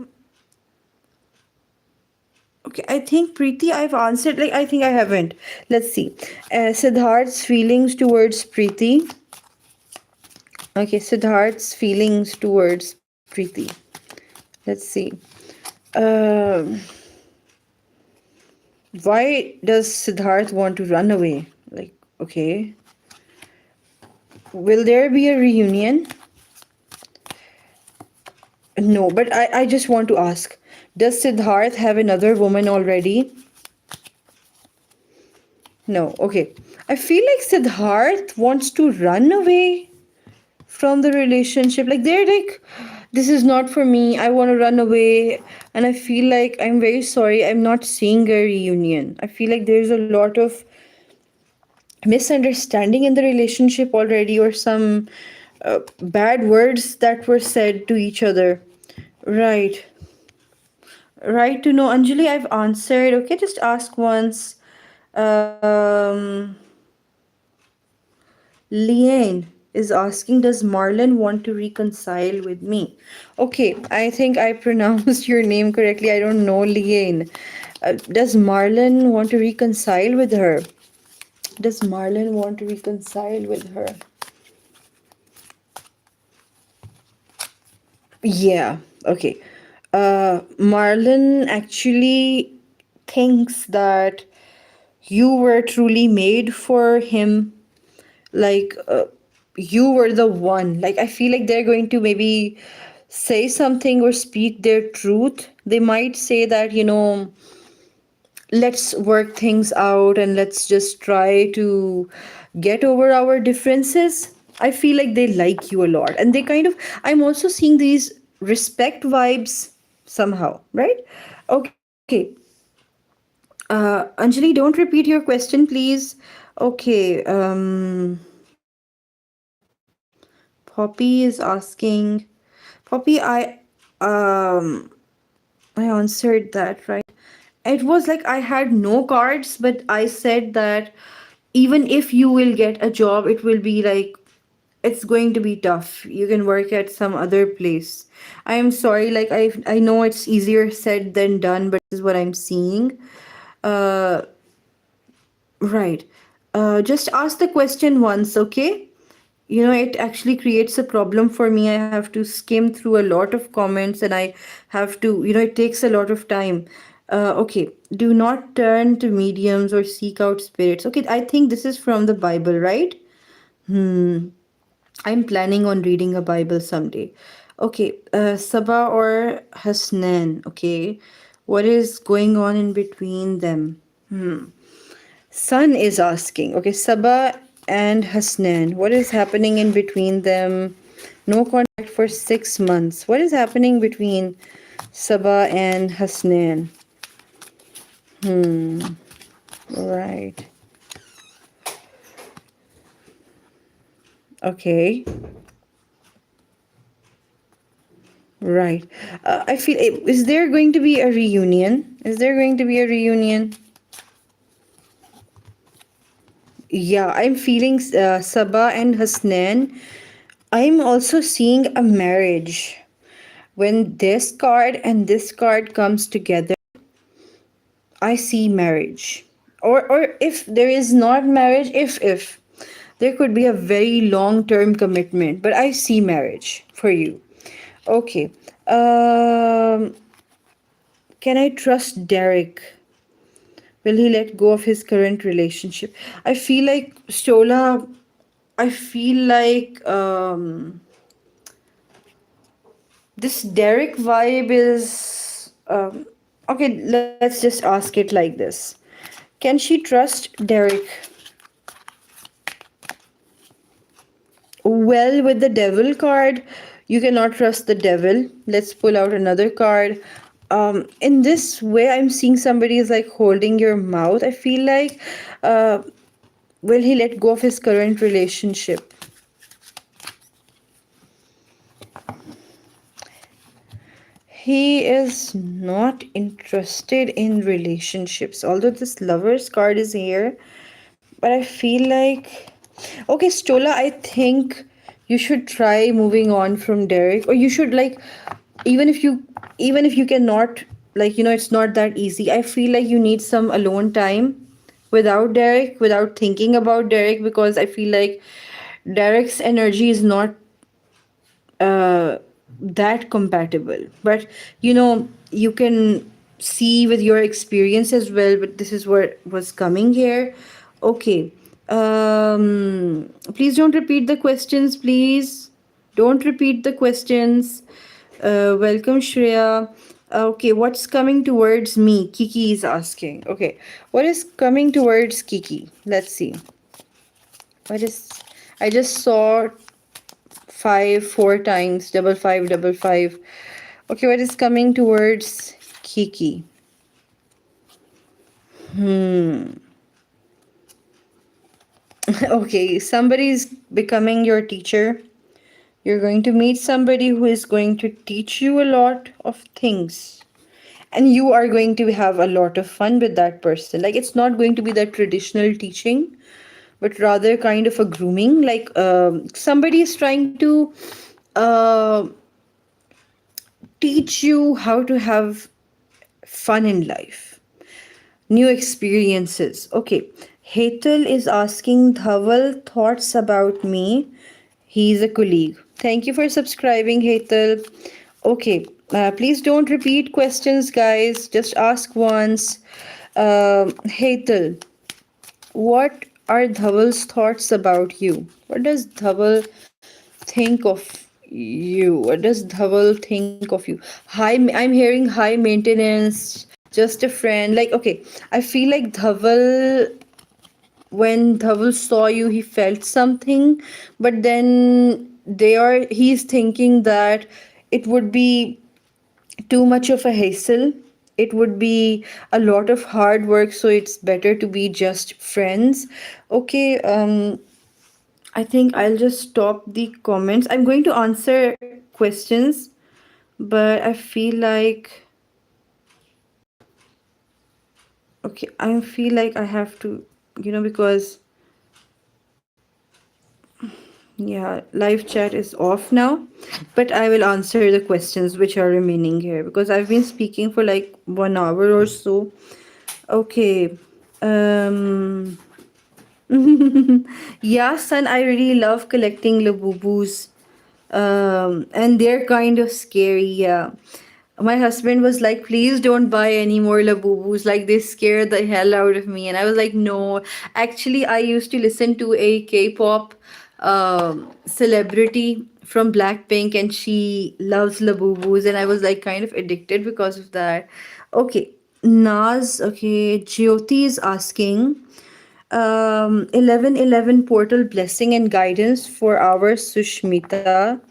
okay, I think Preeti, I've answered. Like, I think I haven't. Let's see. Siddharth's feelings towards Preeti. Okay, Siddharth's feelings towards Preeti. Let's see. Um, why does Siddharth want to run away? Like, okay. Will there be a reunion? No, but I just want to ask. Does Siddharth have another woman already? No, okay. I feel like Siddharth wants to run away from the relationship. Like, they're like, this is not for me. I want to run away. And I feel like, I'm very sorry, I'm not seeing a reunion. I feel like there's a lot of misunderstanding in the relationship already, or some bad words that were said to each other. Right. Right to know. Anjali, I've answered. Okay, just ask once. Um, Liane is asking, does Marlon want to reconcile with me? Okay, I think I pronounced your name correctly. I don't know, Liane. Does Marlon want to reconcile with her? Does Marlon want to reconcile with her? Yeah, okay. Marlon actually thinks that you were truly made for him. Like, you were the one. Like, I feel like they're going to maybe say something or speak their truth. They might say that, let's work things out and let's just try to get over our differences. I feel like they like you a lot, and they kind of, I'm also seeing these respect vibes somehow, right? Okay. Anjali, don't repeat your question, please. Okay. Poppy is asking. Poppy, um I answered that, right? It was like I had no cards, but I said that even if you will get a job, it will be like, it's going to be tough. You can work at some other place. I am sorry, like, I know it's easier said than done, but this is what I'm seeing. Uh right. Just ask the question once, okay? It actually creates a problem for me. I have to skim through a lot of comments, and I have to, it takes a lot of time. Okay, do not turn to mediums or seek out spirits. Okay, I think this is from the Bible, right? Hmm. I'm planning on reading a Bible someday. Okay, Sabah or Hasnan. Okay, what is going on in between them? Sun is asking, okay, Sabah and Hasnan, what is happening in between them? No contact for 6 months. What is happening between Sabah and Hasnan? Right. Okay. Right. I feel, is there going to be a reunion? Is there going to be a reunion? Yeah, I'm feeling Sabah and Hasnan. I'm also seeing a marriage. When this card and this card comes together, I see marriage. Or if there is not marriage, if there could be a very long term commitment, but I see marriage for you. Okay. Um can I trust Derek? Will he let go of his current relationship? I feel like Stola, I feel like this Derek vibe is okay, let's just ask it like this. Can she trust Derek? Well, with the devil card, you cannot trust the devil. Let's pull out another card. In this way, I'm seeing somebody is like holding your mouth. I feel like, uh, will he let go of his current relationship? He is not interested in relationships. Although this lover's card is here, but I feel like okay, Stola, I think you should try moving on from Derek, or you should like even if you even if you cannot like it's not that easy. I feel like you need some alone time without Derek, without thinking about Derek, because I feel like Derek's energy is not uh, that compatible. But you can see with your experience as well. But this is what was coming here. Okay. Please don't repeat the questions, please. Don't repeat the questions. Welcome, Shreya. Okay, what's coming towards me? Kiki is asking. Okay, what is coming towards Kiki? Let's see. What is. I just saw five four times, double five, double five. Okay, what is coming towards Kiki? Hmm. Okay, somebody is becoming your teacher. You're going to meet somebody who is going to teach you a lot of things. And you are going to have a lot of fun with that person. Like, it's not going to be that traditional teaching, but rather kind of a grooming. Like, somebody is trying to uh, teach you how to have fun in life, new experiences. Okay, Hetal is asking Dhaval thoughts about me. He's a colleague. Thank you for subscribing, Hetal. Okay, please don't repeat questions, guys. Just ask once. Hetal, what are Dhaval's thoughts about you? What does Dhaval think of you? What does Dhaval think of you? I'm hearing high maintenance, just a friend. Like, okay, I feel like Dhaval, when Dhaval saw you, he felt something, but then he's thinking that it would be too much of a hassle. It would be a lot of hard work, so it's better to be just friends. Okay, I think I'll just stop the comments. I'm going to answer questions, but I feel like okay, I feel like I have to, because yeah, live chat is off now, but I will answer the questions which are remaining here because I've been speaking for like 1 hour or so. Okay. Um yeah, son, I really love collecting labubus. And they're kind of scary, yeah. My husband was like, please don't buy any more labubus, like they scare the hell out of me. And I was like, no. Actually, I used to listen to a K-pop celebrity from Blackpink, and she loves labubus, and I was like kind of addicted because of that. Okay, Naz, okay, Jyoti is asking 1111 portal blessing and guidance for our Sushmita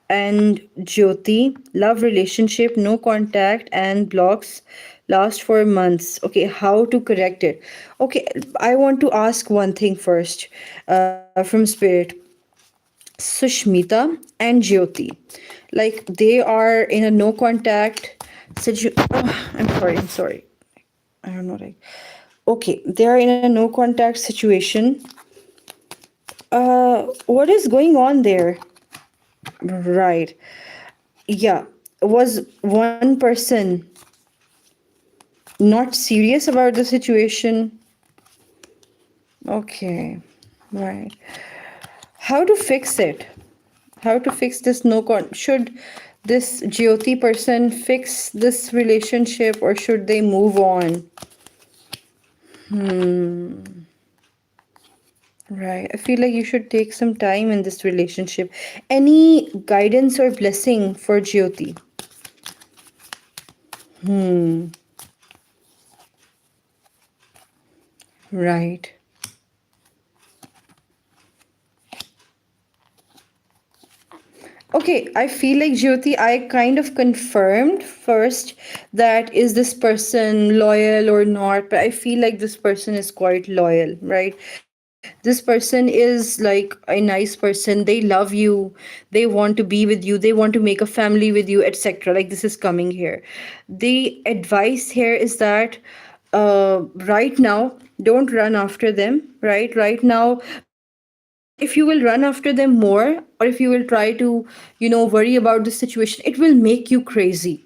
and Jyoti. Love relationship, no contact, and blocks last for months. Okay, how to correct it? Okay, I want to ask one thing first from Spirit. Sushmita and Jyoti, like they are in a no contact I'm sorry, I'm sorry. I don't know, like, okay, they are in a no contact situation. What is going on there? Right. Yeah. Was one person not serious about the situation? Okay. Right. How to fix it? How to fix this no con? Should this Jyoti person fix this relationship, or should they move on? Right. I feel like you should take some time in this relationship. Any guidance or blessing for Jyoti? Right. Okay, I feel like Jyoti, I kind of confirmed first that is this person loyal or not, but I feel like this person is quite loyal, right? this person is like a nice person, they love you, they want to be with you, they want to make a family with you, etc. Like this is coming here. The advice here is that right now don't run after them, right now, because if you will run after them more, or if you will try to, worry about the situation, it will make you crazy.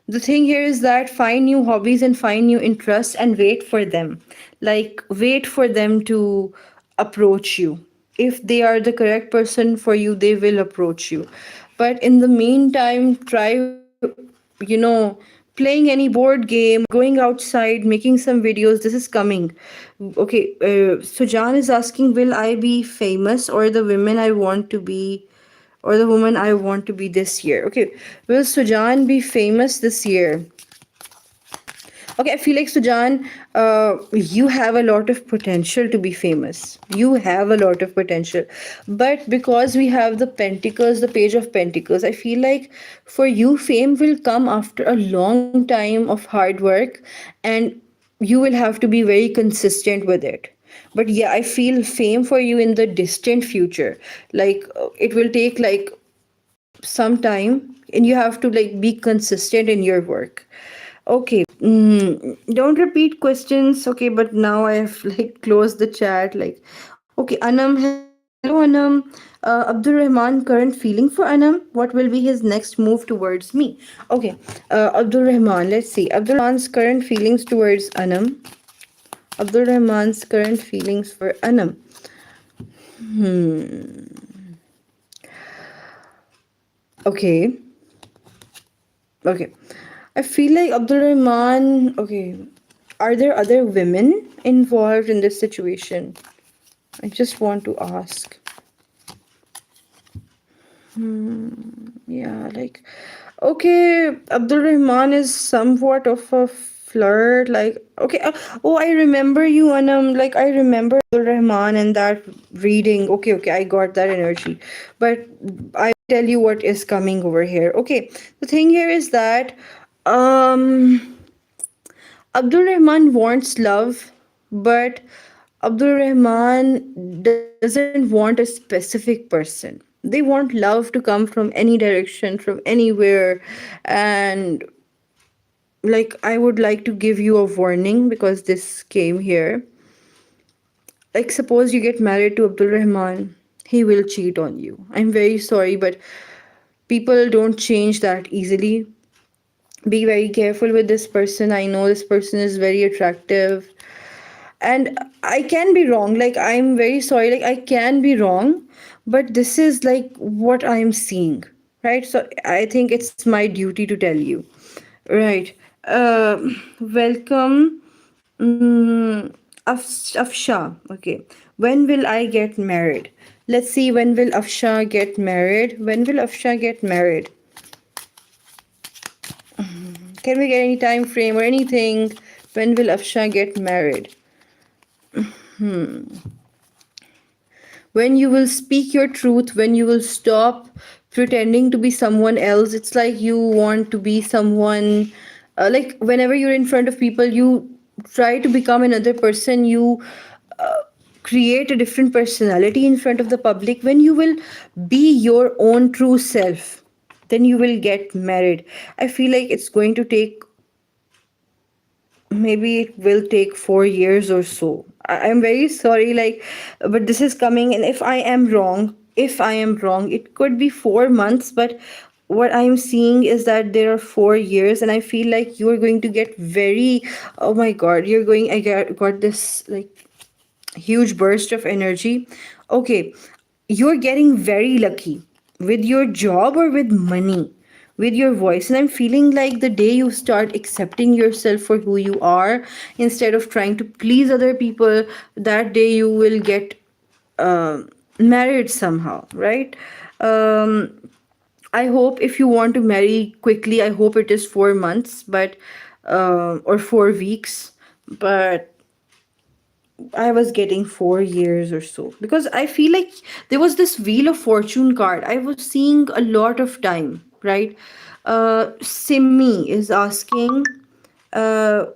The thing here is that find new hobbies and find new interests and wait for them. Like, wait for them to approach you. If they are the correct person for you, they will approach you. But in the meantime, try, playing any board game or going outside, making some videos. This is coming. Okay, Sujan is asking, will I be famous, or the women I want to be, or the woman I want to be this year? Okay, will Sujan be famous this year? Okay, I feel like Sujan, you have a lot of potential to be famous. You have a lot of potential. But because we have the Pentacles, the Page of Pentacles, I feel like for you, fame will come after a long time of hard work, and you will have to be very consistent with it. But yeah, I feel fame for you in the distant future. Like, it will take like some time, and you have to like be consistent in your work. Okay, don't repeat questions. Okay, but now I have like closed the chat. Like, okay, Anam, hello Anam. Abdul Rahman, current feeling for Anam. What will be his next move towards me? Okay, Abdul Rahman, let's see. Abdul Rahman's current feelings towards Anam. Abdul Rahman's current feelings for Anam. Okay, okay. I feel like Abdul Rahman. Okay, are there other women involved in this situation? I just want to ask. Yeah, like, okay, Abdul Rahman is somewhat of a flirt. Like, okay, oh, I remember you, Anam. Like, I remember Abdul Rahman and that reading. Okay, okay, I got that energy. But I will tell you what is coming over here. Okay, the thing here is that, Abdul Rahman wants love, but Abdul Rahman doesn't want a specific person. They want love to come from any direction, from anywhere. And like, I would like to give you a warning because this came here. Like, suppose you get married to Abdul Rahman, he will cheat on you. I'm very sorry, but people don't change that easily. Be very careful with this person. I know this person is very attractive, and I can be wrong. Like, I'm very sorry, like, I can be wrong, but this is like what I'm seeing, right? So I think it's my duty to tell you, right? Welcome, Afsha. Okay, when will I get married? Let's see, when will Afsha get married? When will Afsha get married? Can we get any time frame or anything? When will Afsha get married? When you will speak your truth, when you will stop pretending to be someone else. It's like you want to be someone, like, whenever you're in front of people, you try to become another person. You create a different personality in front of the public. When you will be your own true self, then you will get married. I feel like it's going to take, maybe it will take 4 years or so. I'm very sorry, like, but this is coming, and if I am wrong, it could be 4 months, but what I'm seeing is that there are 4 years, and I feel like you're going to get very, oh my god, I got this like huge burst of energy. Okay, you're getting very lucky with your job or with money, with your voice. And I'm feeling like the day you start accepting yourself for who you are instead of trying to please other people, that day you will get married somehow, right? Um, I hope if you want to marry quickly, I hope it is 4 months, but or 4 weeks. But I was getting 4 years or so, because I feel like there was this Wheel of Fortune card. I was seeing a lot of time, right? Simmi is asking, uh,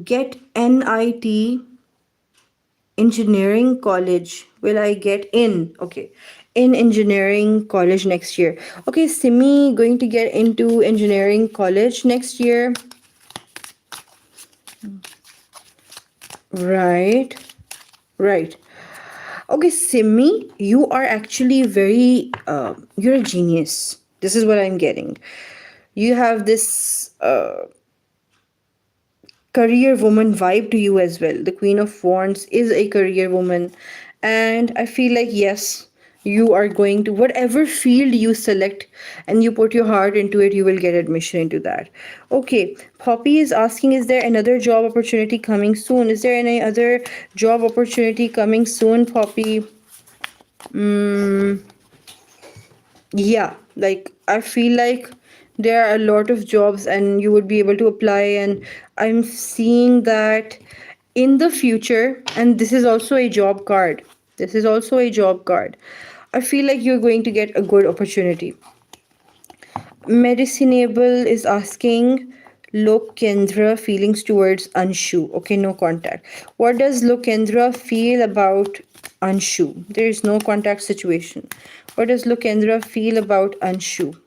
get NIT. engineering college will I get in? Okay, in engineering college next year. Okay, Simi going to get into engineering college next year. Right, right. Okay, Simi, you are actually very, you're a genius. This is what I'm getting. You have this career woman vibe to you as well. The Queen of Wands is a career woman, and I feel like, yes, you are going to whatever field you select and you put your heart into it, you will get admission into that. Okay, Poppy is asking, is there another job opportunity coming soon? Is there any other job opportunity coming soon, Poppy? Mm, yeah, like I feel like there are a lot of jobs and you would be able to apply, and I'm seeing that in the future, and this is also a job card. This is also a job card. I feel like you're going to get a good opportunity. Medicinable is asking Lokendra feelings towards Anshu. Okay, no contact. What does Lokendra feel about Anshu? There is no contact situation. What does Lokendra feel about Anshu?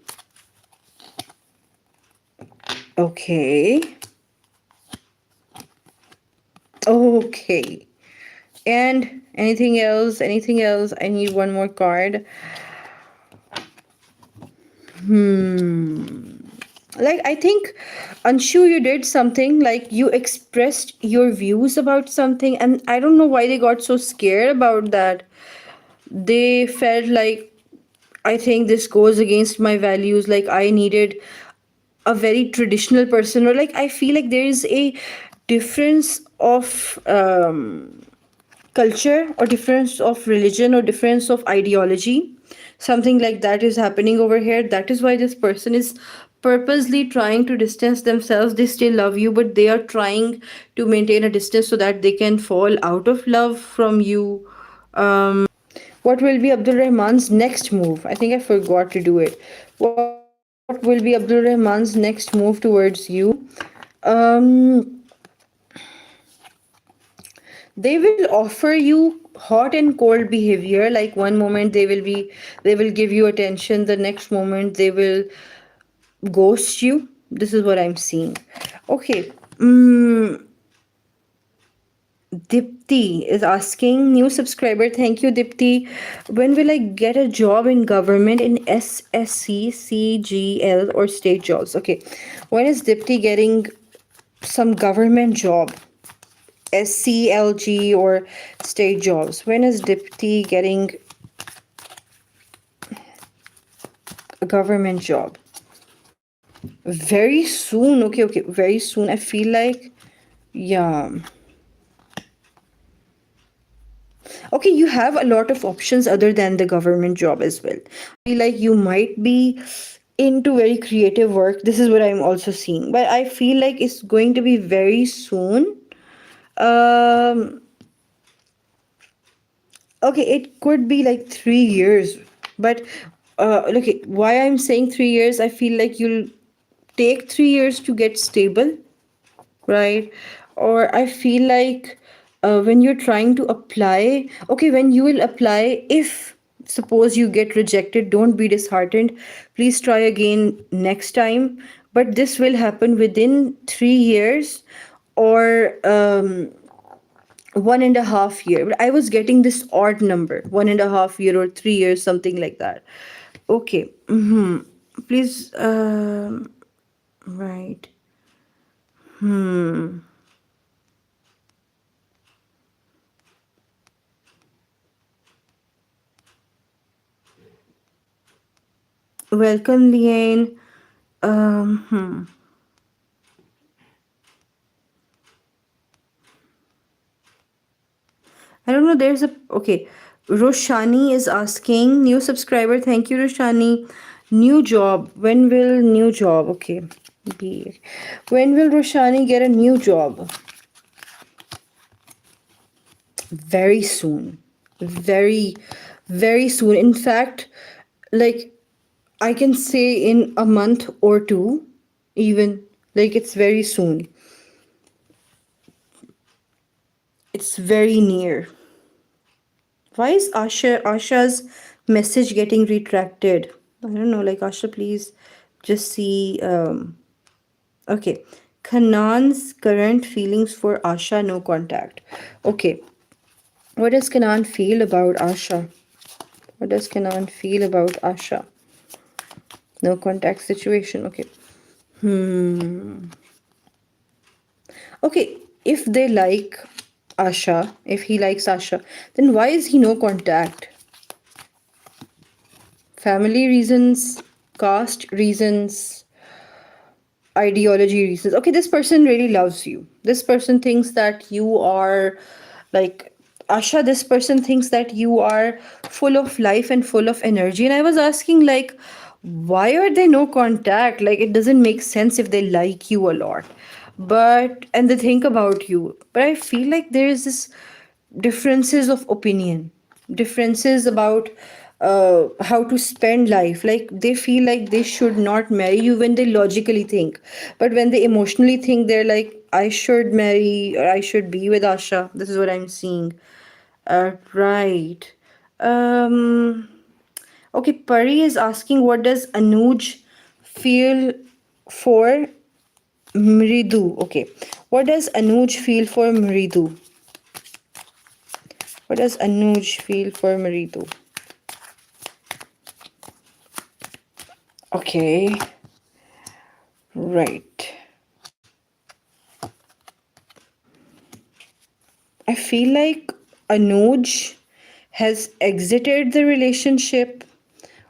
Okay. Okay. And anything else? Anything else? I need one more card. Hmm. Like, I think, Anshu, you did something, like you expressed your views about something, and I don't know why they got so scared about that. They felt like, I think this goes against my values, like I needed a very traditional person, or like I feel like there is a difference of culture, or difference of religion, or difference of ideology. Something like that is happening over here. That is why this person is purposely trying to distance themselves. They still love you, but they are trying to maintain a distance so that they can fall out of love from you. What will be Abdul Rahman's next move? I think I forgot to do it. What will be Abdul Rahman's next move towards you? Um, they will offer you hot and cold behavior. Like one moment they will give you attention. The next moment they will ghost you. This is what I'm seeing. Okay. Dipti is asking, new subscriber. Thank you, Dipti. When will I get a job in government in SSC, CGL, or state jobs? Okay. When is Dipti getting some government job? SCLG or state jobs? When is Dipti getting a government job? Very soon. Okay, okay. Very soon. I feel like, yeah. Okay, you have a lot of options other than the government job as well. I feel like you might be into very creative work. This is what I'm also seeing. But I feel like it's going to be very soon. Um, okay, it could be like 3 years. But okay, why I'm saying 3 years, I feel like you'll take 3 years to get stable, right? Or I feel like when you're trying to apply, okay, when you will apply, if suppose you get rejected, don't be disheartened. Please try again next time. But this will happen within 3 years, or 1.5 year. But I was getting this odd number, 1.5 year or 3 years, something like that. Okay. Please, right. Welcome, Liane. Um, hmm. I don't know. There's a okay. Roshani is asking, new subscriber. Thank you, Roshani. New job. When will new job? Okay. Be. When will Roshani get a new job? Very soon. Very, very soon. In fact, like I can say in a month or two, even, like it's very soon. It's very near. Why is Asha's message getting retracted? I don't know. Like Asha, please just see. Okay, Kanan's current feelings for Asha, no contact. Okay, what does Kanan feel about Asha? What does Kanan feel about Asha? No contact situation. Okay. Hmm. Okay, if they like Asha, if he likes Asha, then why is he no contact? Family reasons, caste reasons, ideology reasons. Okay, this person really loves you. This person thinks that you are like Asha, this person thinks that you are full of life and full of energy. And I was asking, like, why are they no contact? Like, it doesn't make sense if they like you a lot. But, and they think about you. But I feel like there is this differences of opinion, differences about how to spend life. Like they feel like they should not marry you when they logically think, but when they emotionally think, they're like, I should marry or I should be with Asha. This is what I'm seeing. Right. um okay, Pari is asking, what does Anuj feel for Mridu? Okay, what does Anuj feel for Mridu? What does Anuj feel for Maritu? Okay, right. I feel like Anuj has exited the relationship,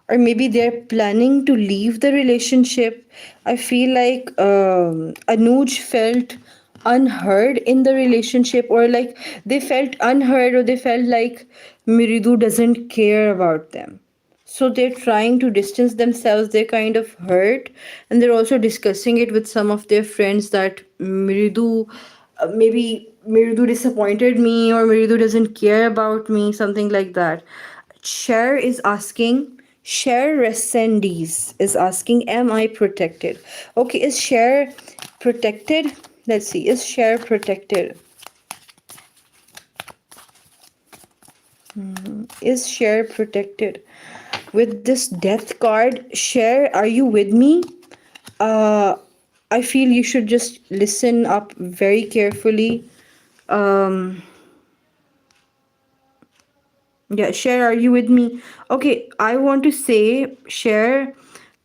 or maybe they're planning to leave the relationship. I feel like Anuj felt unheard in the relationship, or like they felt unheard, or they felt like Miridu doesn't care about them. So they're trying to distance themselves. They're kind of hurt, and they're also discussing it with some of their friends that Miridu, maybe Miridu disappointed me, or Miridu doesn't care about me, something like that. Cher is asking, Cher Resendiz is asking, am I protected? Okay, is Cher protected? Let's see, is Cher protected? Is Cher protected? With this death card, Cher, are you with me? Uh, I feel you should just listen up very carefully. Um, yeah, Cher, are you with me? Okay, I want to say, Cher,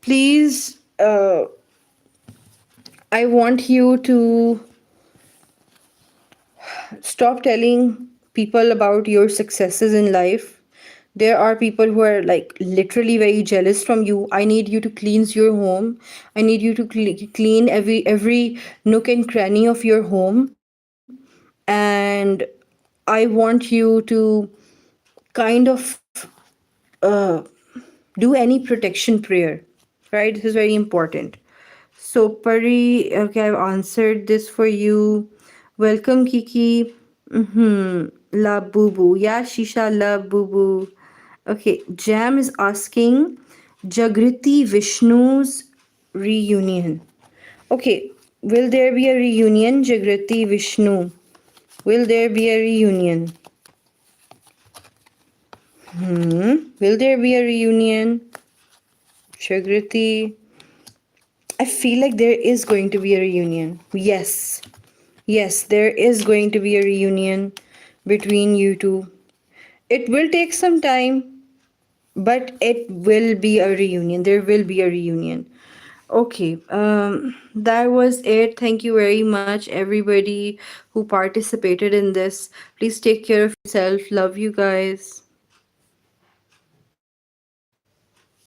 please, I want you to stop telling people about your successes in life. There are people who are like literally very jealous from you. I need you to cleanse your home. I need you to clean every nook and cranny of your home, and I want you to kind of do any protection prayer, right? This is very important. So, Pari, okay, I've answered this for you. Welcome, Kiki. Love Boo Boo. Yeah, Shisha, love Boo Boo. Okay, Jam is asking Jagriti Vishnu's reunion. Okay, will there be a reunion, Jagriti Vishnu? Will there be a reunion? Will there be a reunion? Jagriti. I feel like there is going to be a reunion. Yes. Yes, there is going to be a reunion between you two. It will take some time, but it will be a reunion. There will be a reunion. Okay, that was it. Thank you very much, everybody who participated in this. Please take care of yourself. Love you guys.